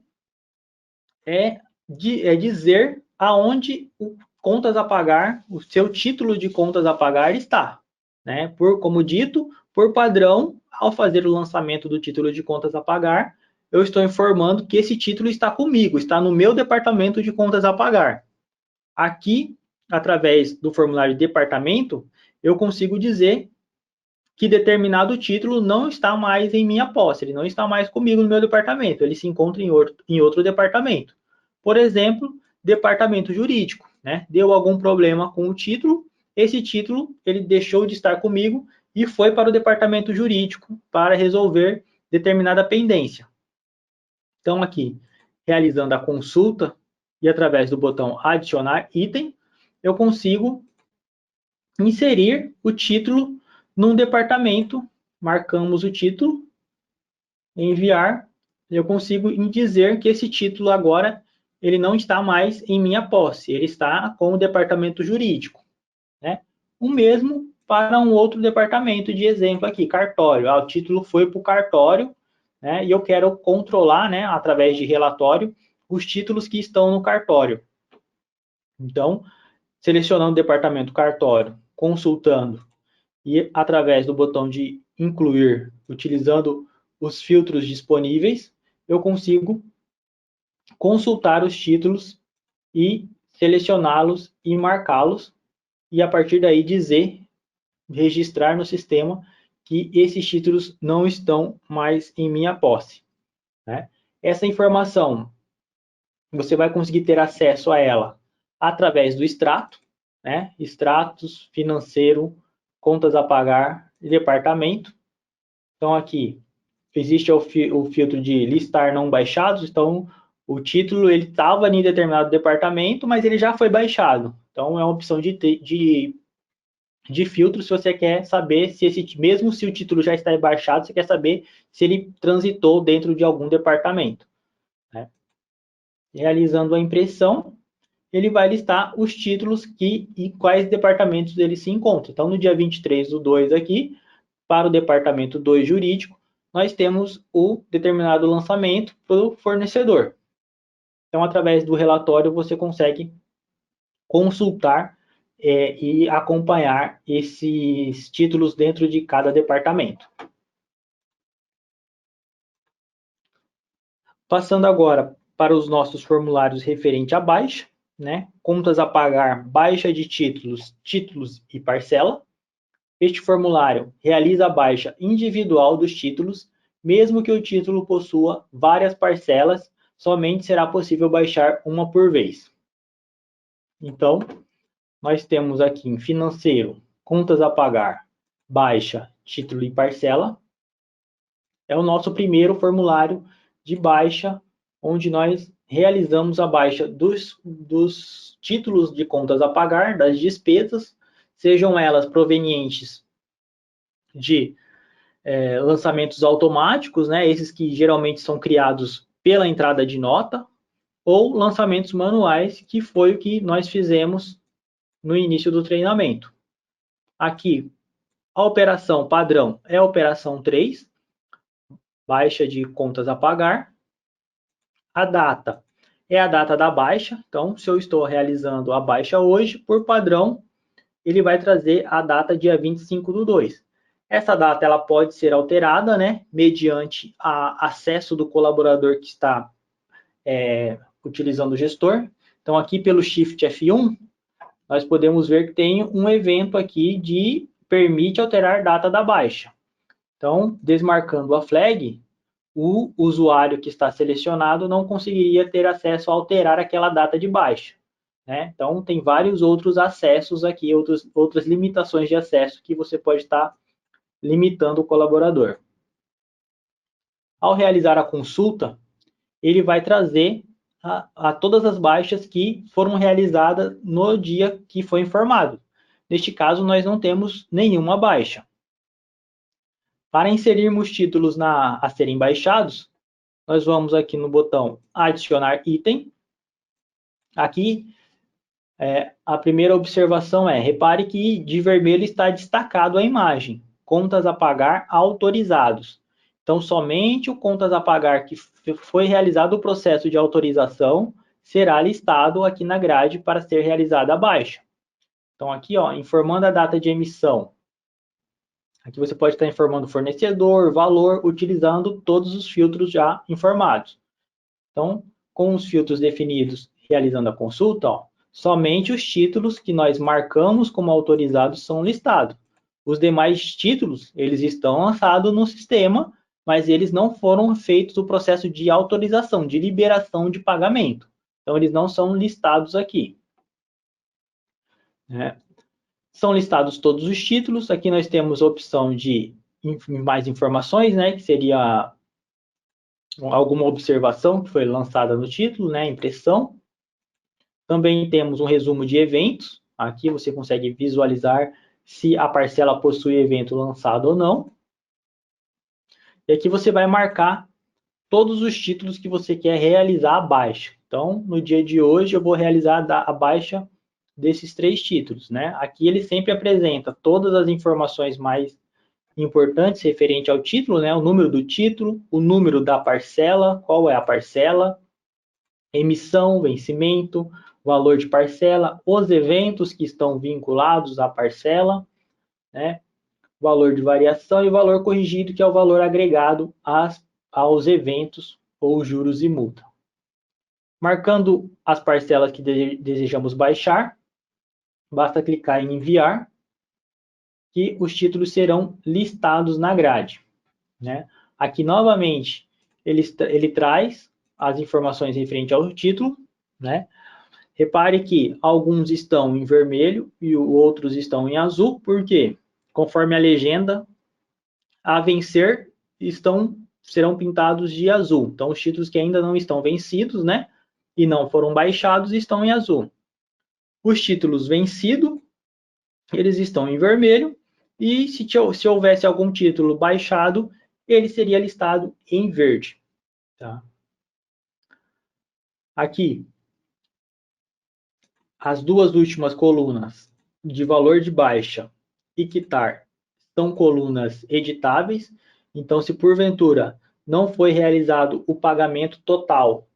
é dizer aonde o contas a pagar, o seu título de contas a pagar está, né? Como dito, por padrão, ao fazer o lançamento do título de contas a pagar, eu estou informando que esse título está comigo, está no meu departamento de contas a pagar. Aqui, através do formulário de departamento, eu consigo dizer que determinado título não está mais em minha posse, ele não está mais comigo no meu departamento, ele se encontra em outro departamento. Por exemplo, departamento jurídico, né? Deu algum problema com o título, esse título ele deixou de estar comigo e foi para o departamento jurídico para resolver determinada pendência. Então, aqui, realizando a consulta e através do botão adicionar item, eu consigo inserir o título num departamento, marcamos o título, enviar, eu consigo dizer que esse título agora ele não está mais em minha posse, ele está com o departamento jurídico. o mesmo para um outro departamento de exemplo aqui, cartório. O título foi para o cartório, né, e eu quero controlar, né, através de relatório, os títulos que estão no cartório. Então, selecionando o departamento cartório, consultando e através do botão de incluir, utilizando os filtros disponíveis, eu consigo consultar os títulos e selecioná-los e marcá-los e a partir daí dizer, registrar no sistema que esses títulos não estão mais em minha posse, né? Essa informação você vai conseguir ter acesso a ela através do extrato, né? Extratos, financeiro, contas a pagar e departamento. Então aqui existe o filtro de listar não baixados, então o título ele estava em determinado departamento, mas ele já foi baixado. Então é uma opção de filtro se você quer saber se mesmo se o título já está baixado, você quer saber se ele transitou dentro de algum departamento, né? Realizando a impressão, ele vai listar os títulos e quais departamentos ele se encontra. Então, no dia 23/2 aqui, para o departamento 2 jurídico, nós temos o determinado lançamento para o fornecedor. Então, através do relatório, você consegue consultar e acompanhar esses títulos dentro de cada departamento. Passando agora para os nossos formulários referente à baixa, né? Contas a pagar, baixa de títulos, títulos e parcela. Este formulário realiza a baixa individual dos títulos, mesmo que o título possua várias parcelas, somente será possível baixar uma por vez. Então, nós temos aqui em financeiro, contas a pagar, baixa, título e parcela. É o nosso primeiro formulário de baixa, onde nós realizamos a baixa dos títulos de contas a pagar, das despesas, sejam elas provenientes de lançamentos automáticos, né, esses que geralmente são criados pela entrada de nota, ou lançamentos manuais, que foi o que nós fizemos no início do treinamento. Aqui, a operação padrão é a operação 3, baixa de contas a pagar. A data é a data da baixa, então se eu estou realizando a baixa hoje, por padrão, ele vai trazer a data dia 25/2. Essa data ela pode ser alterada, né, mediante acesso do colaborador que está utilizando o gestor. Então aqui pelo Shift F1, nós podemos ver que tem um evento aqui de permite alterar data da baixa. Então, desmarcando a flag, o usuário que está selecionado não conseguiria ter acesso a alterar aquela data de baixa, né? Então, tem vários outros acessos aqui, outras limitações de acesso que você pode estar limitando o colaborador. Ao realizar a consulta, ele vai trazer a todas as baixas que foram realizadas no dia que foi informado. Neste caso, nós não temos nenhuma baixa. Para inserirmos títulos a serem baixados, nós vamos aqui no botão adicionar item. Aqui, a primeira observação repare que de vermelho está destacado a imagem, contas a pagar autorizados. Então, somente o contas a pagar que foi realizado o processo de autorização será listado aqui na grade para ser realizada a baixa. Então, aqui, informando a data de emissão. Aqui você pode estar informando fornecedor, valor, utilizando todos os filtros já informados. Então, com os filtros definidos, realizando a consulta, somente os títulos que nós marcamos como autorizados são listados. Os demais títulos, eles estão lançados no sistema, mas eles não foram feitos o processo de autorização, de liberação de pagamento. Então, eles não são listados aqui. São listados todos os títulos. Aqui nós temos a opção de mais informações, né, que seria alguma observação que foi lançada no título, né, impressão. Também temos um resumo de eventos. Aqui você consegue visualizar se a parcela possui evento lançado ou não. E aqui você vai marcar todos os títulos que você quer realizar a baixa. Então, no dia de hoje, eu vou realizar a baixa desses 3 títulos, né? Aqui ele sempre apresenta todas as informações mais importantes referente ao título, né? O número do título, o número da parcela, qual é a parcela, emissão, vencimento, valor de parcela, os eventos que estão vinculados à parcela, né? Valor de variação e valor corrigido, que é o valor agregado aos eventos ou juros e multa. Marcando as parcelas que desejamos baixar, basta clicar em enviar, que os títulos serão listados na grade, né? Aqui, novamente, ele traz as informações referentes ao título, né? Repare que alguns estão em vermelho e outros estão em azul, porque, conforme a legenda, a vencer serão pintados de azul. Então, os títulos que ainda não estão vencidos, né? E não foram baixados, estão em azul. Os títulos vencidos, eles estão em vermelho. E se houvesse algum título baixado, ele seria listado em verde. Tá? Aqui, as duas últimas colunas de valor de baixa e quitar são colunas editáveis. Então, se porventura não foi realizado o pagamento total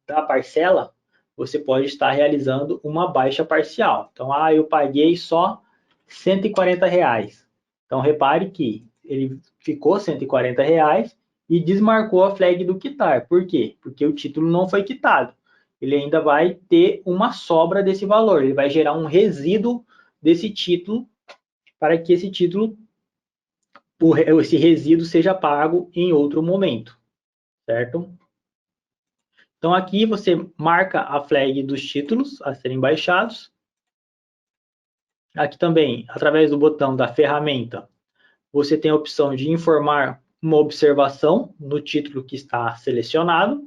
da parcela, você pode estar realizando uma baixa parcial. Então, eu paguei só R$140. Então, repare que ele ficou R$140 e desmarcou a flag do quitar. Por quê? Porque o título não foi quitado. Ele ainda vai ter uma sobra desse valor. Ele vai gerar um resíduo desse título para que esse resíduo seja pago em outro momento, certo? Então, aqui você marca a flag dos títulos a serem baixados. Aqui também, através do botão da ferramenta, você tem a opção de informar uma observação no título que está selecionado.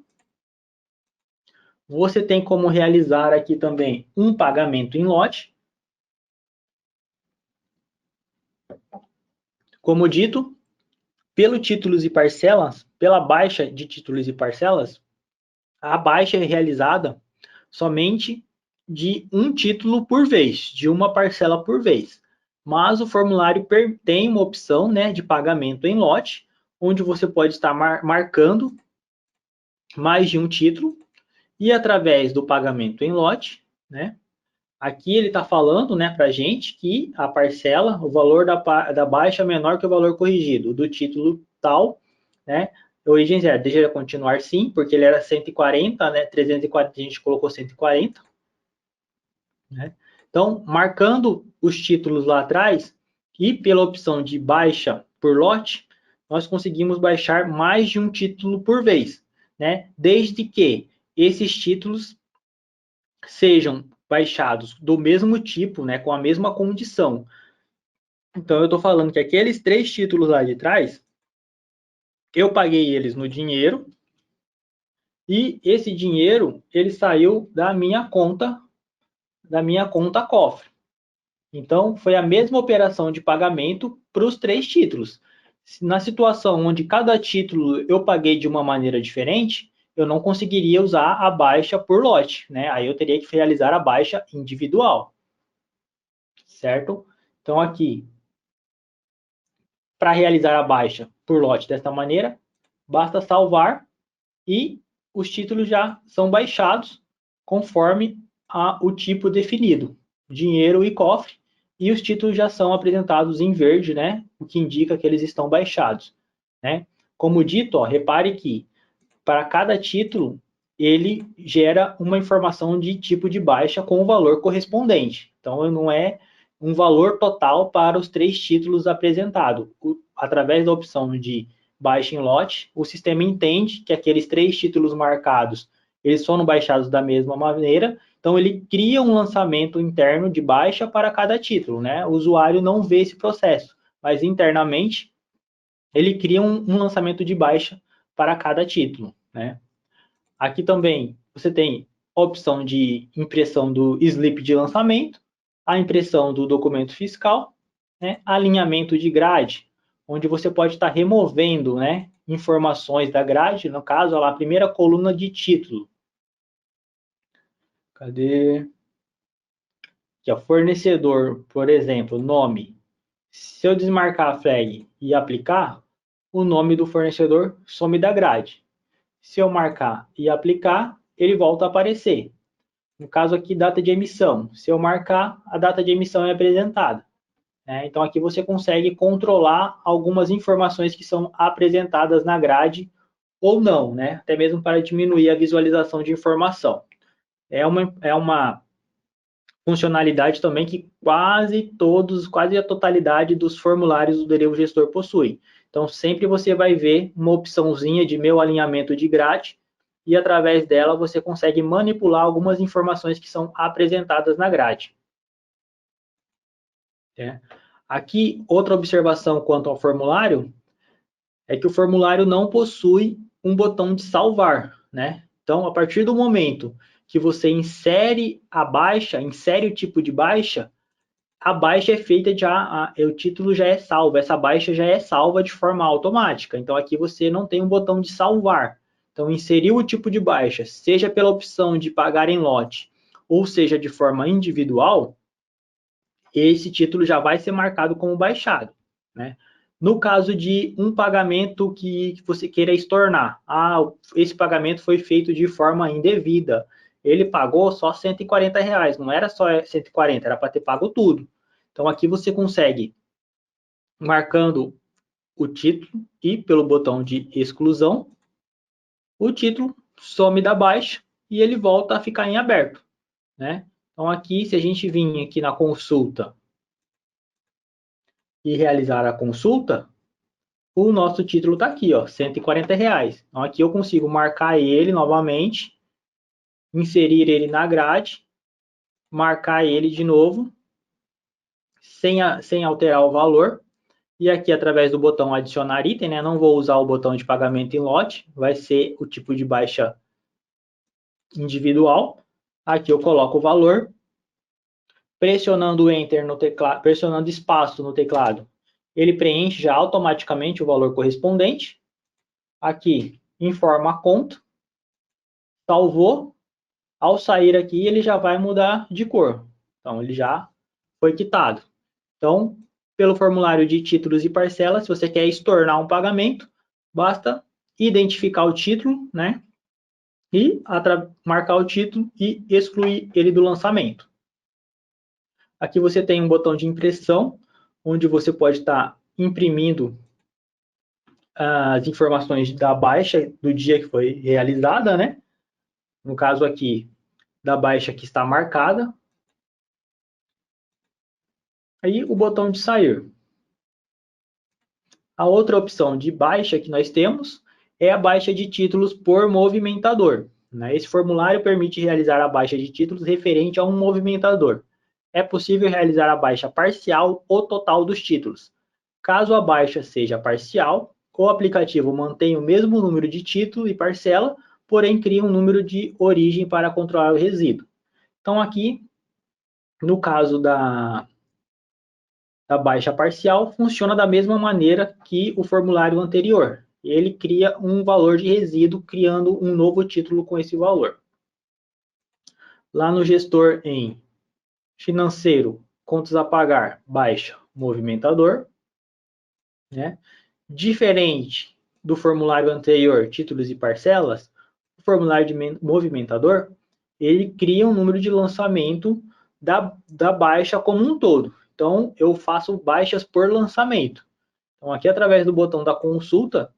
Você tem como realizar aqui também um pagamento em lote. Como dito, pelo títulos e parcelas, pela baixa de títulos e parcelas, a baixa é realizada somente de um título por vez, de uma parcela por vez. Mas o formulário tem uma opção, né, de pagamento em lote, onde você pode estar marcando mais de um título e através do pagamento em lote, né, aqui ele está falando, né, para a gente que a parcela, o valor da baixa é menor que o valor corrigido do título tal, né, origem zero. Deixa eu continuar sim, porque ele era 140, né, 340 a gente colocou 140. Né? Então, marcando os títulos lá atrás e pela opção de baixa por lote, nós conseguimos baixar mais de um título por vez, né? Desde que esses títulos sejam baixados do mesmo tipo, né? Com a mesma condição. Então, eu estou falando que aqueles 3 títulos lá de trás, eu paguei eles no dinheiro e esse dinheiro ele saiu da minha conta cofre. Então, foi a mesma operação de pagamento para os 3 títulos. Na situação onde cada título eu paguei de uma maneira diferente, eu não conseguiria usar a baixa por lote, né? Aí eu teria que realizar a baixa individual, certo? Então, aqui, para realizar a baixa por lote desta maneira, basta salvar e os títulos já são baixados conforme o tipo definido, dinheiro e cofre, e os títulos já são apresentados em verde, né? O que indica que eles estão baixados, né? Como dito, repare que para cada título ele gera uma informação de tipo de baixa com o valor correspondente. Então não é um valor total para os 3 títulos apresentados. Através da opção de baixa em lote, o sistema entende que aqueles 3 títulos marcados eles foram baixados da mesma maneira, então ele cria um lançamento interno de baixa para cada título, né? O usuário não vê esse processo, mas internamente ele cria um lançamento de baixa para cada título, né? Aqui também você tem a opção de impressão do slip de lançamento, a impressão do documento fiscal, né? Alinhamento de grade, onde você pode estar removendo, né, informações da grade, no caso, a primeira coluna de título. Cadê? que é fornecedor, por exemplo, nome. Se eu desmarcar a flag e aplicar, o nome do fornecedor some da grade. Se eu marcar e aplicar, ele volta a aparecer. No caso aqui, data de emissão. Se eu marcar, a data de emissão é apresentada. Então aqui você consegue controlar algumas informações que são apresentadas na grade ou não, né? Até mesmo para diminuir a visualização de informação. É uma funcionalidade também que quase a totalidade dos formulários do Derivado Gestor possuem. Então, sempre você vai ver uma opçãozinha de meu alinhamento de grade e através dela você consegue manipular algumas informações que são apresentadas na grade. Aqui, outra observação quanto ao formulário é que o formulário não possui um botão de salvar, né? Então, a partir do momento que você insere a baixa, insere o tipo de baixa, a baixa é feita já, o título já é salvo, essa baixa já é salva de forma automática. Então, aqui você não tem um botão de salvar. Então, inseriu o tipo de baixa, seja pela opção de pagar em lote, ou seja de forma individual, esse título já vai ser marcado como baixado, né? No caso de um pagamento que você queira estornar, esse pagamento foi feito de forma indevida, ele pagou só R$ 140, não era só 140, era para ter pago tudo. Então aqui você consegue, marcando o título e pelo botão de exclusão, o título some da baixa e ele volta a ficar em aberto, né? Então aqui, se a gente vir aqui na consulta e realizar a consulta, o nosso título está aqui, ó, R$ 140. Então aqui eu consigo marcar ele novamente, inserir ele na grade, marcar ele de novo, sem alterar o valor. E aqui, através do botão adicionar item, né, não vou usar o botão de pagamento em lote, vai ser o tipo de baixa individual. Aqui eu coloco o valor, pressionando Enter no teclado, pressionando espaço no teclado, ele preenche já automaticamente o valor correspondente. Aqui, informa a conta, salvou. Ao sair aqui, ele já vai mudar de cor. Então, ele já foi quitado. Então, pelo formulário de títulos e parcelas, se você quer estornar um pagamento, basta identificar o título, né? E marcar o título e excluir ele do lançamento. Aqui você tem um botão de impressão, onde você pode estar imprimindo as informações da baixa do dia que foi realizada, né? No caso aqui, da baixa que está marcada. Aí o botão de sair. A outra opção de baixa que nós temos é a baixa de títulos por movimentador. Esse formulário permite realizar a baixa de títulos referente a um movimentador. É possível realizar a baixa parcial ou total dos títulos. Caso a baixa seja parcial, o aplicativo mantém o mesmo número de título e parcela, porém cria um número de origem para controlar o resíduo. Então aqui, no caso da baixa parcial, funciona da mesma maneira que o formulário anterior. Ele cria um valor de resíduo, criando um novo título com esse valor. Lá no gestor em financeiro, contas a pagar, baixa movimentador, né? Diferente do formulário anterior, títulos e parcelas, o formulário de movimentador, ele cria um número de lançamento da baixa como um todo. Então, eu faço baixas por lançamento. Então, aqui através do botão da consulta,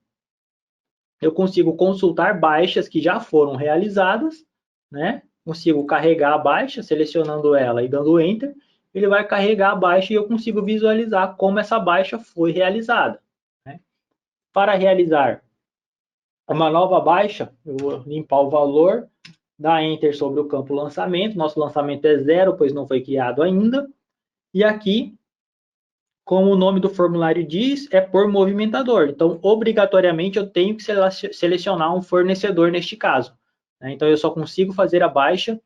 eu consigo consultar baixas que já foram realizadas, né? Consigo carregar a baixa, selecionando ela e dando Enter, ele vai carregar a baixa e eu consigo visualizar como essa baixa foi realizada, né? Para realizar uma nova baixa, eu vou limpar o valor, dar Enter sobre o campo lançamento, nosso lançamento é 0, pois não foi criado ainda, e aqui, como o nome do formulário diz, é por movimentador. Então, obrigatoriamente, eu tenho que selecionar um fornecedor neste caso. Então, eu só consigo fazer a baixa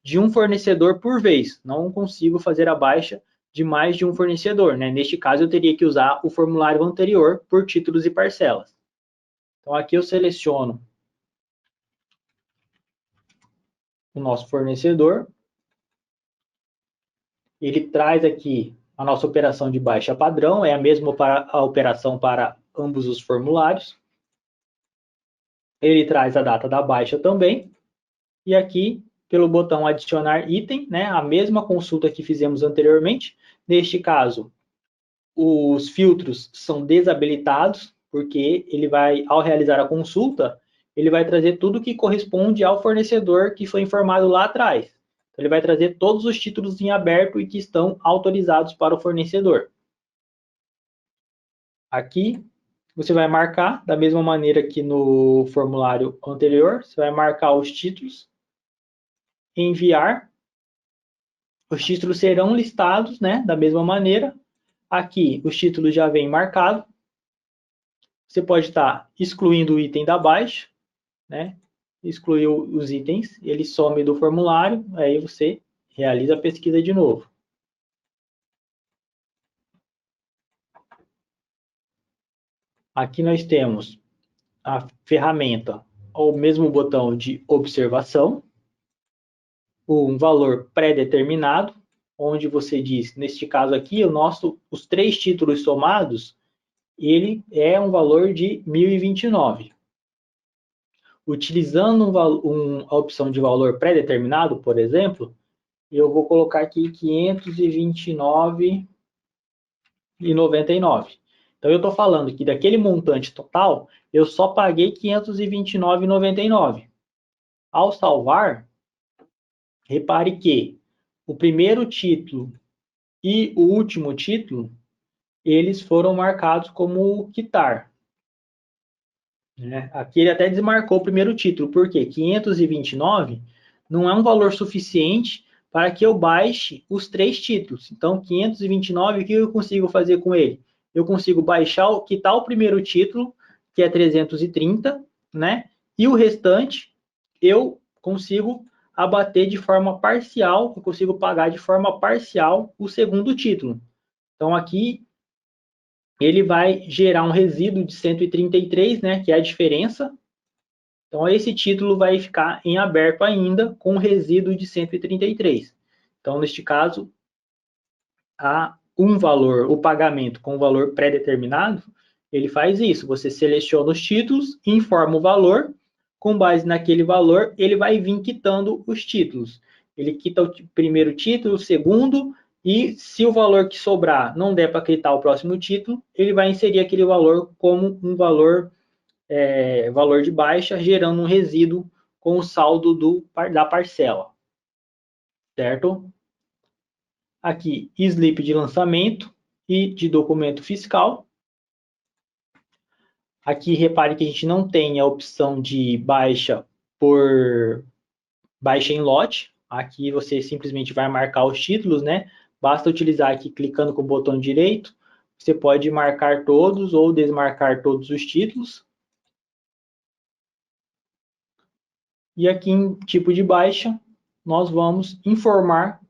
de um fornecedor por vez. Não consigo fazer a baixa de mais de um fornecedor. Neste caso, eu teria que usar o formulário anterior por títulos e parcelas. Então, aqui eu seleciono o nosso fornecedor. ele traz aqui a nossa operação de baixa padrão, é a mesma a operação para ambos os formulários. Ele traz a data da baixa também. E aqui, pelo botão adicionar item, né, a mesma consulta que fizemos anteriormente. Neste caso, os filtros são desabilitados, porque ele vai, ao realizar a consulta, ele vai trazer tudo que corresponde ao fornecedor que foi informado lá atrás. Então, ele vai trazer todos os títulos em aberto e que estão autorizados para o fornecedor. Aqui, você vai marcar, da mesma maneira que no formulário anterior, você vai marcar os títulos, enviar. Os títulos serão listados, né, da mesma maneira. Aqui, os títulos já vêm marcados. Você pode estar excluindo o item da baixa, né? Excluiu os itens, ele some do formulário, aí você realiza a pesquisa de novo. Aqui nós temos a ferramenta, ou mesmo botão de observação, um valor pré-determinado, onde você diz, neste caso aqui, os 3 títulos somados, ele é um valor de 1029. Utilizando a opção de valor pré-determinado, por exemplo, eu vou colocar aqui 529,99. Então, eu estou falando que daquele montante total, eu só paguei 529,99. Ao salvar, repare que o primeiro título e o último título, eles foram marcados como quitar. Aqui ele até desmarcou o primeiro título, porque 529 não é um valor suficiente para que eu baixe os 3 títulos. Então, 529, o que eu consigo fazer com ele? Eu consigo baixar, quitar o primeiro título, que é 330, né? E o restante, eu consigo abater de forma parcial, eu consigo pagar de forma parcial o segundo título. Então, aqui, ele vai gerar um resíduo de 133, né? Que é a diferença. Então, esse título vai ficar em aberto ainda, com resíduo de 133. Então, neste caso, há um valor, o pagamento com valor pré-determinado, ele faz isso. Você seleciona os títulos, informa o valor, com base naquele valor, ele vai vir quitando os títulos. Ele quita o primeiro título, o segundo, e se o valor que sobrar não der para quitar o próximo título, ele vai inserir aquele valor como um valor de baixa, gerando um resíduo com o saldo da parcela, certo? Aqui, slip de lançamento e de documento fiscal. Aqui, repare que a gente não tem a opção de baixa por baixa em lote. Aqui você simplesmente vai marcar os títulos, né? Basta utilizar aqui, clicando com o botão direito, você pode marcar todos ou desmarcar todos os títulos. E aqui em tipo de baixa, nós vamos informar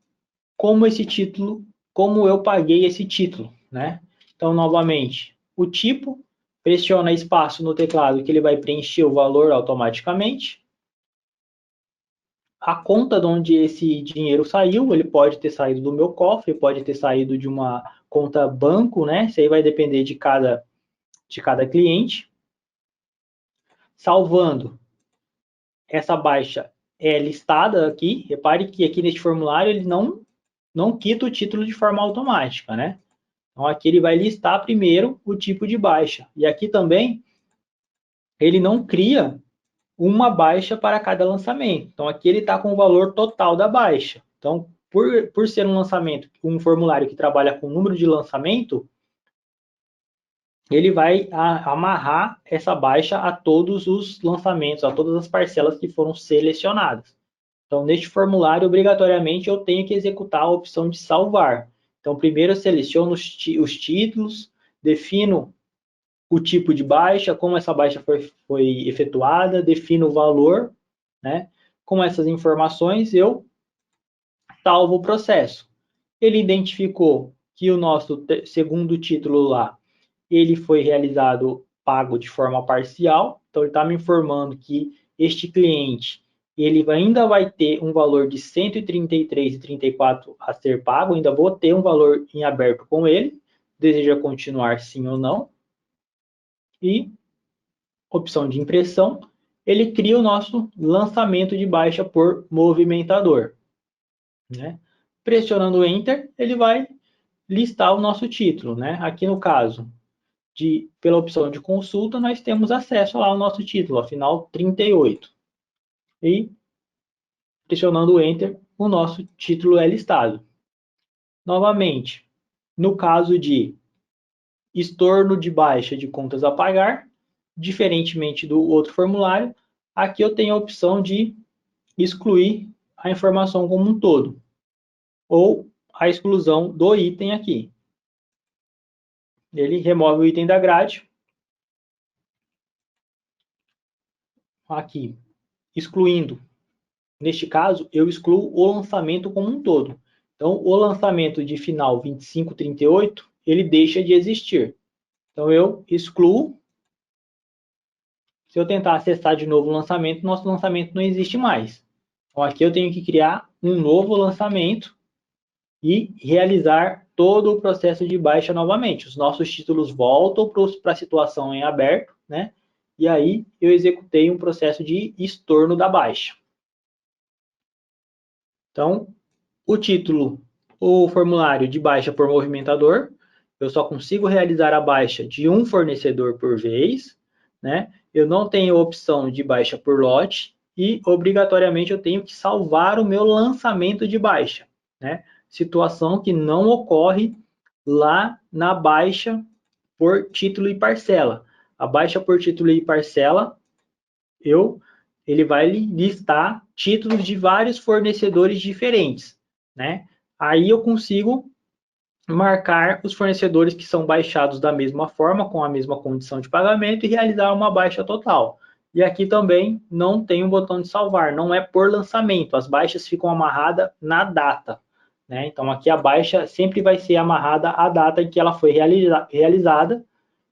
como esse título, como eu paguei esse título, né? Então, novamente, o tipo, pressiona espaço no teclado que ele vai preencher o valor automaticamente. A conta de onde esse dinheiro saiu, ele pode ter saído do meu cofre, pode ter saído de uma conta banco, né? Isso aí vai depender de cada cliente. Salvando, essa baixa é listada aqui. Repare que aqui neste formulário ele não quita o título de forma automática, né? Então, aqui ele vai listar primeiro o tipo de baixa. E aqui também, ele não cria uma baixa para cada lançamento. Então, aqui ele está com o valor total da baixa. Então, por ser um lançamento, um formulário que trabalha com número de lançamento, ele vai amarrar essa baixa a todos os lançamentos, a todas as parcelas que foram selecionadas. Então, neste formulário, obrigatoriamente, eu tenho que executar a opção de salvar. Então, primeiro eu seleciono os títulos, defino o tipo de baixa, como essa baixa foi efetuada, defino o valor, né? Com essas informações, eu salvo o processo. Ele identificou que o nosso segundo título lá, ele foi realizado pago de forma parcial, então ele está me informando que este cliente, ele ainda vai ter um valor de R$ 133,34 a ser pago, ainda vou ter um valor em aberto com ele, deseja continuar sim ou não, e opção de impressão, ele cria o nosso lançamento de baixa por movimentador. Né? Pressionando Enter, ele vai listar o nosso título. Né? Aqui no caso, pela opção de consulta, nós temos acesso lá ao nosso título, afinal 38. E pressionando Enter, o nosso título é listado. Novamente, no caso de estorno de baixa de contas a pagar, diferentemente do outro formulário, aqui eu tenho a opção de excluir a informação como um todo, ou a exclusão do item aqui. Ele remove o item da grade, aqui, excluindo. Neste caso, eu excluo o lançamento como um todo. Então, o lançamento de final 2538, ele deixa de existir. Então, eu excluo. Se eu tentar acessar de novo o lançamento, nosso lançamento não existe mais. Então, aqui eu tenho que criar um novo lançamento e realizar todo o processo de baixa novamente. Os nossos títulos voltam para a situação em aberto, né? E aí eu executei um processo de estorno da baixa. Então, o título, o formulário de baixa por movimentador, eu só consigo realizar a baixa de um fornecedor por vez, né? Eu não tenho opção de baixa por lote e, obrigatoriamente, eu tenho que salvar o meu lançamento de baixa, né? Situação que não ocorre lá na baixa por título e parcela. A baixa por título e parcela, ele vai listar títulos de vários fornecedores diferentes, né? Aí eu consigo marcar os fornecedores que são baixados da mesma forma, com a mesma condição de pagamento e realizar uma baixa total. E aqui também não tem um botão de salvar, não é por lançamento, as baixas ficam amarradas na data. Né? Então aqui a baixa sempre vai ser amarrada à data em que ela foi realizada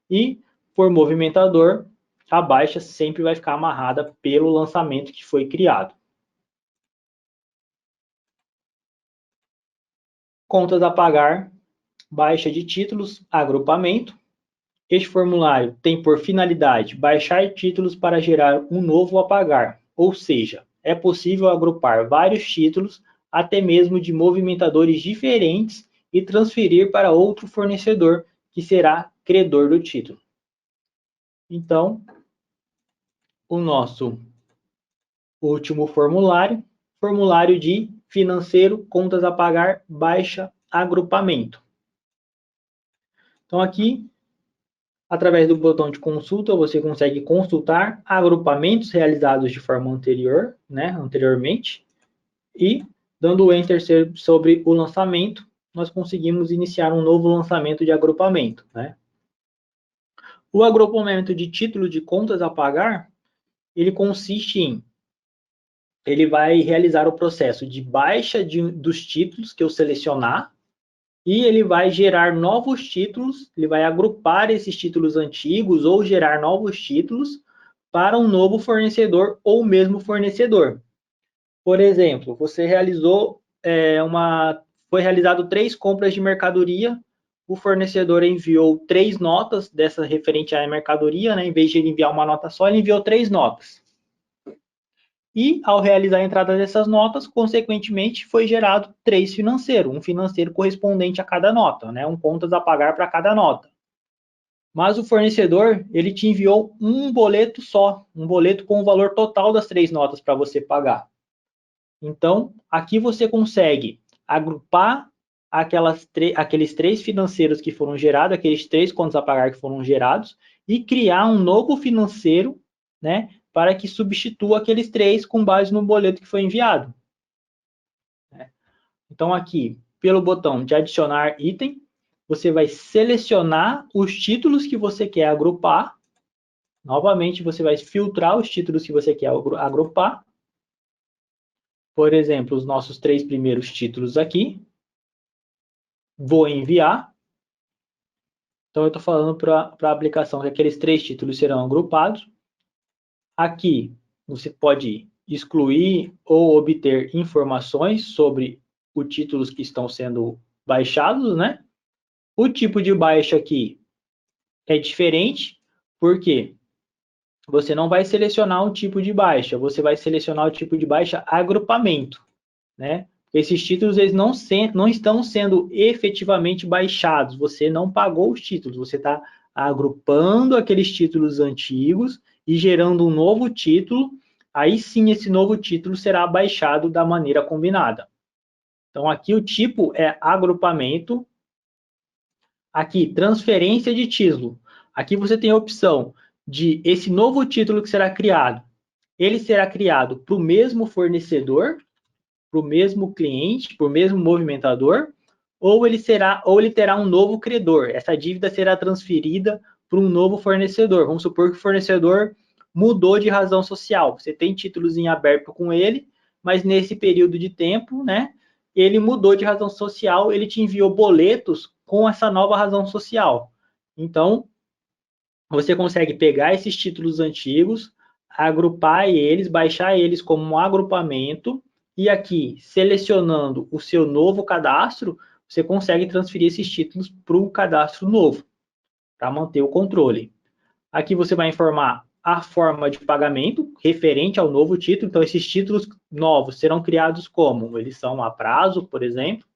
e por movimentador, a baixa sempre vai ficar amarrada pelo lançamento que foi criado. Contas a pagar, baixa de títulos, agrupamento. Este formulário tem por finalidade baixar títulos para gerar um novo a pagar, ou seja, é possível agrupar vários títulos, até mesmo de movimentadores diferentes, e transferir para outro fornecedor que será credor do título. Então, o nosso último formulário, formulário de financeiro, contas a pagar, baixa, agrupamento. Então, aqui, através do botão de consulta, você consegue consultar agrupamentos realizados de forma anteriormente, e dando Enter sobre o lançamento, nós conseguimos iniciar um novo lançamento de agrupamento. Né? O agrupamento de título de contas a pagar, ele consiste em, ele vai realizar o processo de baixa dos títulos que eu selecionar, e ele vai gerar novos títulos, ele vai agrupar esses títulos antigos ou gerar novos títulos para um novo fornecedor ou mesmo fornecedor. Por exemplo, você realizou foi realizado 3 compras de mercadoria, o fornecedor enviou 3 notas dessa referente à mercadoria, né? Em vez de ele enviar uma nota só, ele enviou 3 notas. E, ao realizar a entrada dessas notas, consequentemente, foi gerado 3 financeiros, um financeiro correspondente a cada nota, né? Um contas a pagar para cada nota. Mas o fornecedor, ele te enviou um boleto só, um boleto com o valor total das 3 notas para você pagar. Então, aqui você consegue agrupar aqueles 3 financeiros que foram gerados, aqueles 3 contas a pagar que foram gerados, e criar um novo financeiro, né? Para que substitua aqueles 3 com base no boleto que foi enviado. Então, aqui, pelo botão de adicionar item, você vai selecionar os títulos que você quer agrupar. Novamente, você vai filtrar os títulos que você quer agrupar. Por exemplo, os nossos 3 primeiros títulos aqui. Vou enviar. Então, eu estou falando para a aplicação que aqueles 3 títulos serão agrupados. Aqui, você pode excluir ou obter informações sobre os títulos que estão sendo baixados, né? O tipo de baixa aqui é diferente, porque você não vai selecionar um tipo de baixa, você vai selecionar o tipo de baixa agrupamento, né? Esses títulos eles não estão sendo efetivamente baixados, você não pagou os títulos, você está agrupando aqueles títulos antigos e gerando um novo título, aí sim esse novo título será baixado da maneira combinada. Então aqui o tipo é agrupamento, aqui transferência de título. Aqui você tem a opção de esse novo título que será criado, ele será criado para o mesmo fornecedor, para o mesmo cliente, para o mesmo movimentador, ou ele terá um novo credor. Essa dívida será transferida para um novo fornecedor. Vamos supor que o fornecedor mudou de razão social. Você tem títulos em aberto com ele, mas nesse período de tempo, né, ele mudou de razão social, ele te enviou boletos com essa nova razão social. Então, você consegue pegar esses títulos antigos, agrupar eles, baixar eles como um agrupamento, e aqui, selecionando o seu novo cadastro, você consegue transferir esses títulos para o cadastro novo, para manter o controle. Aqui você vai informar a forma de pagamento referente ao novo título. Então, esses títulos novos serão criados como? Eles são a prazo, por exemplo.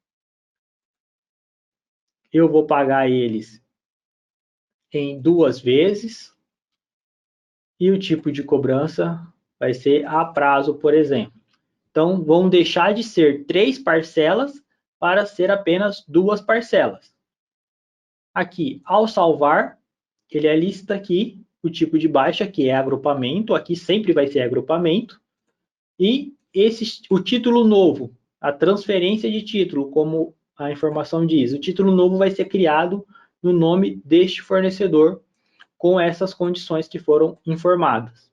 Eu vou pagar eles em 2 vezes. E o tipo de cobrança vai ser a prazo, por exemplo. Então, vão deixar de ser 3 parcelas para ser apenas 2 parcelas. Aqui, ao salvar, ele lista aqui o tipo de baixa, que é agrupamento. Aqui sempre vai ser agrupamento. E o título novo, a transferência de título, como a informação diz, o título novo vai ser criado no nome deste fornecedor com essas condições que foram informadas.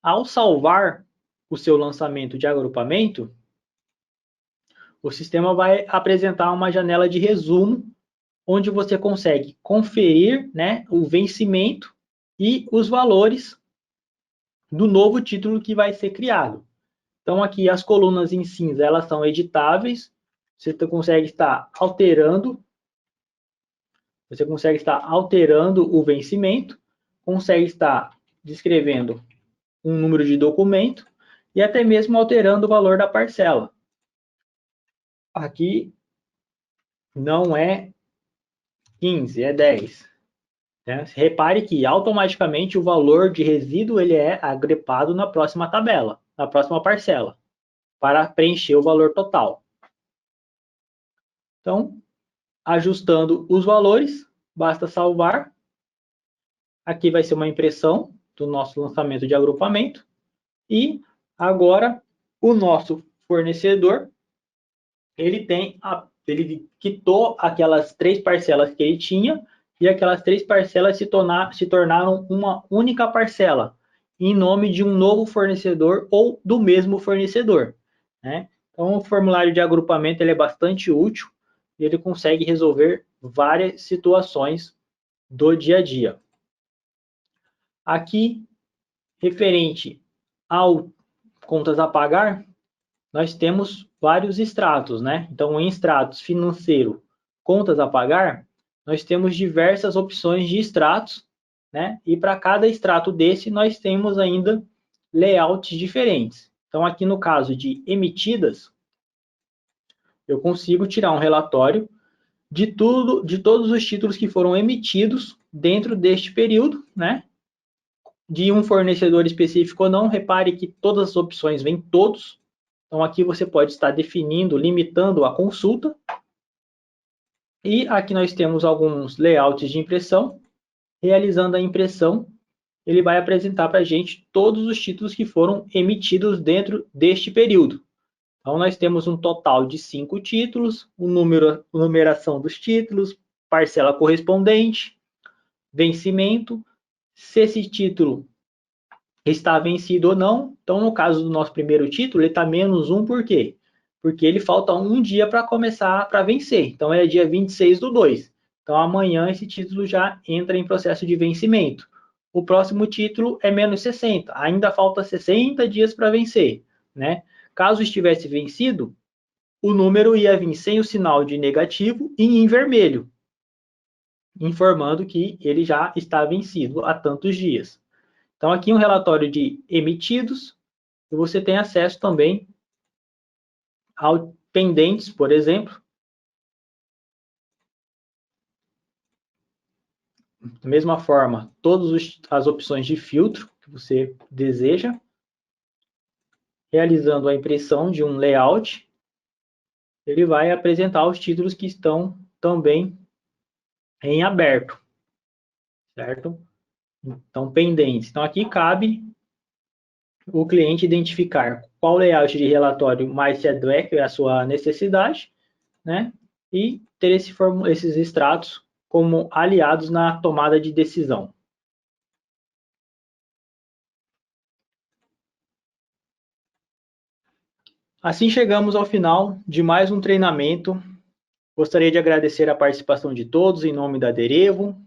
Ao salvar o seu lançamento de agrupamento, o sistema vai apresentar uma janela de resumo, onde você consegue conferir, né, o vencimento e os valores do novo título que vai ser criado. Então aqui as colunas em cinza, elas são editáveis, você consegue estar alterando o vencimento, consegue estar descrevendo um número de documento e até mesmo alterando o valor da parcela. Aqui não é 15, é 10. Né? Repare que automaticamente o valor de resíduo ele é agrupado na próxima tabela, na próxima parcela, para preencher o valor total. Então, ajustando os valores, basta salvar. Aqui vai ser uma impressão do nosso lançamento de agrupamento. E agora o nosso fornecedor ele quitou aquelas 3 parcelas que ele tinha e aquelas 3 parcelas se tornaram uma única parcela em nome de um novo fornecedor ou do mesmo fornecedor, né? Então, o formulário de agrupamento ele é bastante útil e ele consegue resolver várias situações do dia a dia. Aqui, referente ao contas a pagar, nós temos vários extratos, né? Então, em extratos financeiro, contas a pagar, nós temos diversas opções de extratos, né? E para cada extrato desse, nós temos ainda layouts diferentes. Então, aqui no caso de emitidas, eu consigo tirar um relatório de todos os títulos que foram emitidos dentro deste período, né? De um fornecedor específico ou não, repare que todas as opções vêm todos. Então, aqui você pode estar definindo, limitando a consulta. E aqui nós temos alguns layouts de impressão. Realizando a impressão, ele vai apresentar para a gente todos os títulos que foram emitidos dentro deste período. Então, nós temos um total de 5 títulos, numeração dos títulos, parcela correspondente, vencimento, se esse título está vencido ou não. Então, no caso do nosso primeiro título, ele está menos 1, por quê? Porque ele falta um dia para começar, para vencer. Então, é dia 26/2. Então, amanhã esse título já entra em processo de vencimento. o próximo título é menos 60, ainda falta 60 dias para vencer, né? Caso estivesse vencido, o número ia vir sem o sinal de negativo e em vermelho, informando que ele já está vencido há tantos dias. Então, aqui um relatório de emitidos, e você tem acesso também ao pendentes, por exemplo. Da mesma forma, todas as opções de filtro que você deseja, realizando a impressão de um layout, ele vai apresentar os títulos que estão também em aberto, certo? Então, pendentes. Então, aqui cabe o cliente identificar qual layout de relatório mais se adequa à sua necessidade, né? E ter esses extratos como aliados na tomada de decisão. Assim chegamos ao final de mais um treinamento. Gostaria de agradecer a participação de todos em nome da Derevo.